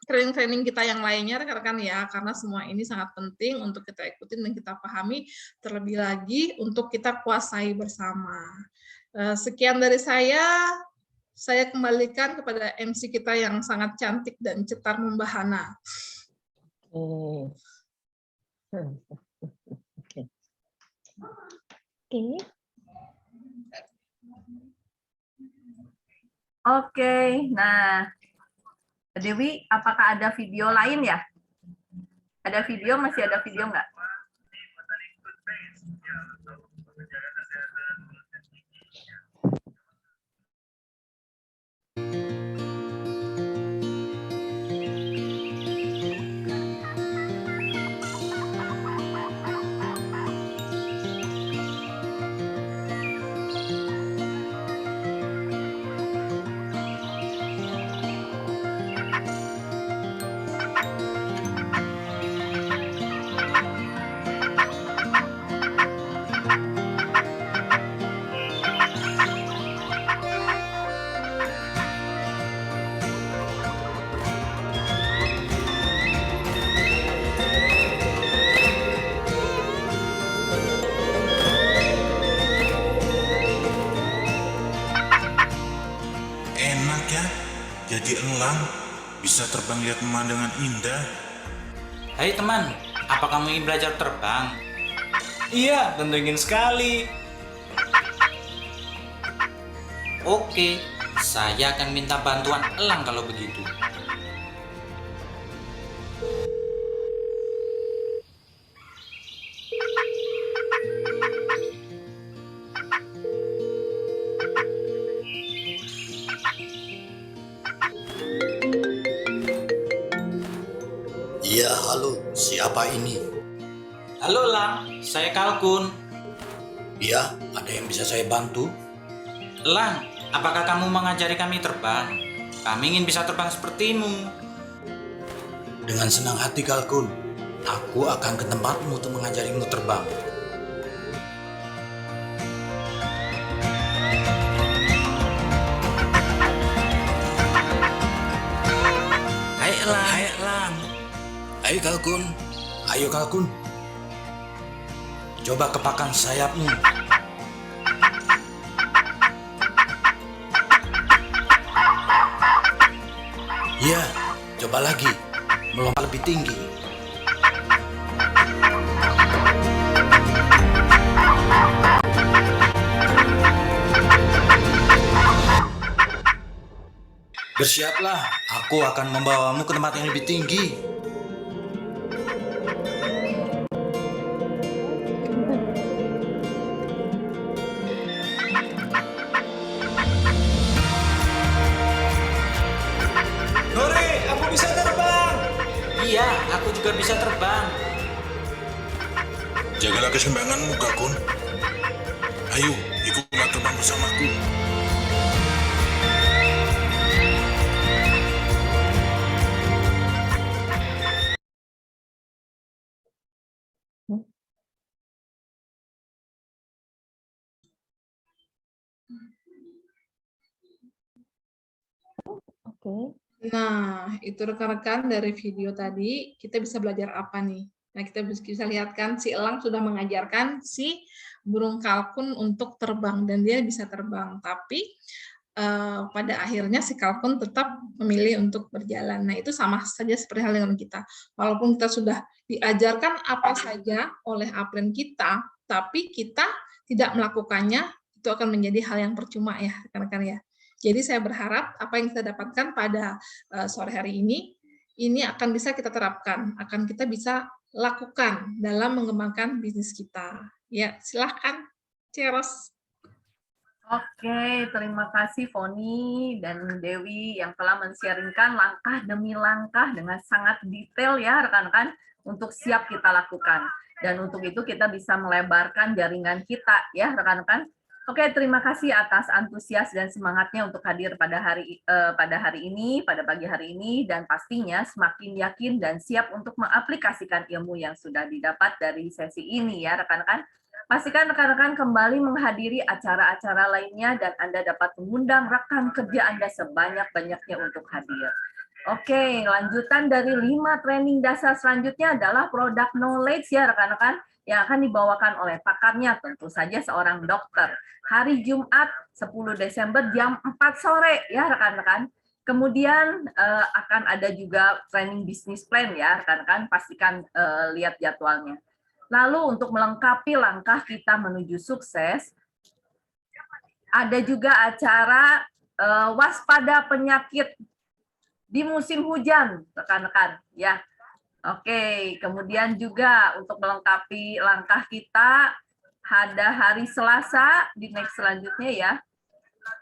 S2: training-training kita yang lainnya rekan-rekan ya, karena semua ini sangat penting untuk kita ikutin dan kita pahami, terlebih lagi untuk kita kuasai bersama. Sekian dari saya kembalikan kepada MC kita yang sangat cantik dan cetar membahana.
S1: Oke.
S3: Oke, nah Dewi, apakah ada video lain ya? Ada video, masih ada video nggak?
S5: Enak ya, jadi elang, bisa terbang lihat pemandangan indah.
S6: Hai teman, apa kamu ingin belajar terbang?
S7: Iya, tentu ingin sekali.
S6: Oke, saya akan minta bantuan elang kalau begitu.
S8: Iya, halo. Siapa ini?
S6: Halo elang, saya Kalkun.
S8: Iya, ada yang bisa saya bantu?
S6: Elang, apakah kamu mengajari kami terbang? Kami ingin bisa terbang sepertimu.
S8: Dengan senang hati, Kalkun. Aku akan ke tempatmu untuk mengajarimu terbang.
S6: Hai elang.
S8: Hai, elang. Ayo, Kalkun. Ayo, Kalkun. Coba kepakan sayapmu. Ya, coba lagi. Melompat lebih tinggi. Bersiaplah, aku akan membawamu ke tempat yang lebih tinggi.
S7: Dore, aku bisa terbang.
S6: Iya, aku juga bisa terbang.
S5: Jagalah keseimbanganmu, Kalkun. Ayo, ikutlah terbang bersamaku.
S1: Oke.
S2: Nah, itu rekan-rekan dari video tadi, kita bisa belajar apa nih? Nah, kita bisa lihat kan si elang sudah mengajarkan si burung kalkun untuk terbang dan dia bisa terbang. Tapi pada akhirnya si kalkun tetap memilih untuk berjalan. Nah, itu sama saja seperti hal dengan kita. Walaupun kita sudah diajarkan apa saja oleh upline kita, tapi kita tidak melakukannya, itu akan menjadi hal yang percuma ya, rekan-rekan ya. Jadi saya berharap apa yang kita dapatkan pada sore hari ini akan bisa kita terapkan, akan kita bisa lakukan dalam mengembangkan bisnis kita. Ya, silahkan, Ceros.
S3: Oke, terima kasih Foni dan Dewi yang telah men-sharingkan langkah demi langkah dengan sangat detail ya rekan-rekan untuk siap kita lakukan. Dan untuk itu kita bisa melebarkan jaringan kita ya rekan-rekan. Oke, terima kasih atas antusias dan semangatnya untuk hadir pada hari ini, pada pagi hari ini, dan pastinya semakin yakin dan siap untuk mengaplikasikan ilmu yang sudah didapat dari sesi ini ya rekan-rekan. Pastikan rekan-rekan kembali menghadiri acara-acara lainnya dan Anda dapat mengundang rekan kerja Anda sebanyak-banyaknya untuk hadir. Oke, lanjutan dari 5 training dasar selanjutnya adalah product knowledge ya rekan-rekan, yang akan dibawakan oleh pakarnya tentu saja seorang dokter. Hari Jumat 10 Desember jam 4 sore ya rekan-rekan. Kemudian akan ada juga training business plan ya rekan-rekan, pastikan lihat jadwalnya. Lalu untuk melengkapi langkah kita menuju sukses, ada juga acara waspada penyakit di musim hujan, rekan-rekan, ya. Oke, kemudian juga untuk melengkapi langkah kita, ada hari Selasa di next selanjutnya ya.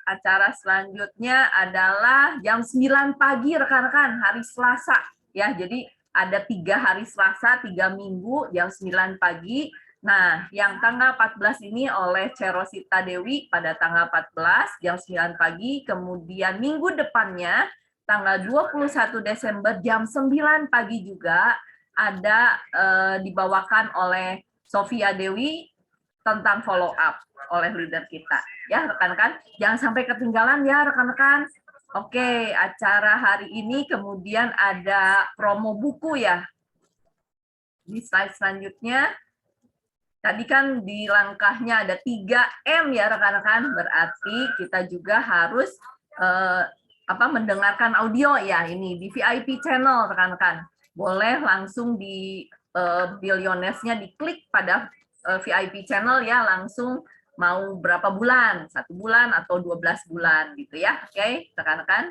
S3: Acara selanjutnya adalah jam 9 pagi, rekan-rekan, hari Selasa, ya. Jadi ada 3 hari Selasa, 3 minggu, jam 9 pagi. Nah, yang tanggal 14 ini oleh Cerosita Dewi pada tanggal 14 jam 9 pagi, kemudian minggu depannya tanggal 21 Desember jam 9 pagi juga ada dibawakan oleh Sofia Dewi tentang follow up oleh leader kita. Ya, rekan-rekan, jangan sampai ketinggalan ya, rekan-rekan. Oke, acara hari ini kemudian ada promo buku ya. Di slide selanjutnya, tadi kan di langkahnya ada 3M ya rekan-rekan, berarti kita juga harus mendengarkan audio ya, ini di VIP channel rekan-rekan. Boleh langsung di Billionaires-nya diklik pada VIP channel ya, langsung mau berapa bulan, 1 bulan atau 12 bulan gitu ya. Oke, rekan-rekan.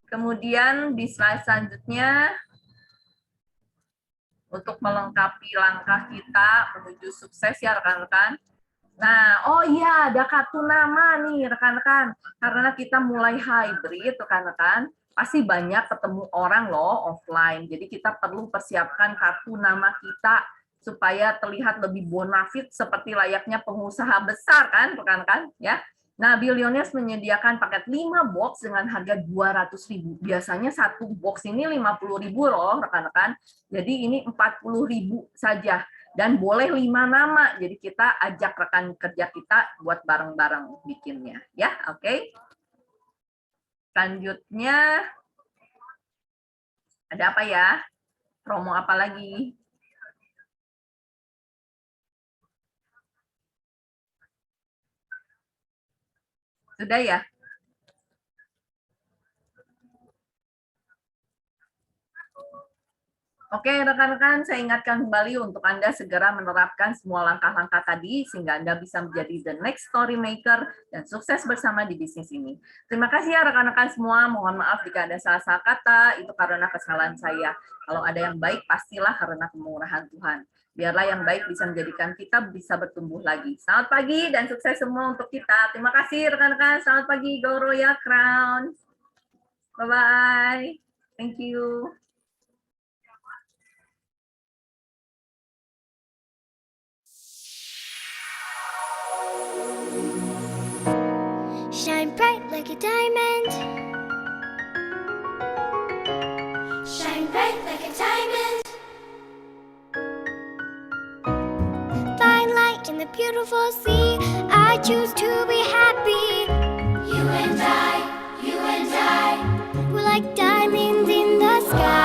S3: Kemudian di slide selanjutnya, untuk melengkapi langkah kita menuju sukses ya rekan-rekan. Nah, oh iya, ada kartu nama nih rekan-rekan. Karena kita mulai hybrid rekan-rekan, pasti banyak ketemu orang loh offline. Jadi kita perlu persiapkan kartu nama kita supaya terlihat lebih bonafit seperti layaknya pengusaha besar kan rekan-rekan ya. Nah, Billionaires menyediakan paket 5 box dengan harga 200.000. Biasanya satu box ini 50.000 loh rekan-rekan. Jadi ini 40.000 saja dan boleh 5 nama. Jadi kita ajak rekan kerja kita buat bareng-bareng bikinnya ya. Oke. Selanjutnya ada apa ya? Promo apa lagi? Sudah ya? Oke, rekan-rekan, saya ingatkan kembali untuk Anda segera menerapkan semua langkah-langkah tadi sehingga Anda bisa menjadi the next story maker dan sukses bersama di bisnis ini. Terima kasih ya rekan-rekan semua. Mohon maaf jika ada salah-salah kata, itu karena kesalahan saya. Kalau ada yang baik, pastilah karena kemurahan Tuhan. Biarlah yang baik bisa menjadikan kita bisa bertumbuh lagi. Selamat pagi dan sukses semua untuk kita. Terima kasih rekan-rekan. Selamat pagi, Go Royal Crown. Bye-bye. Thank you.
S9: Shine bright like a diamond. Shine bright like a diamond. Find light in the beautiful sea. I choose to be happy. You and I, we're like diamonds in the sky.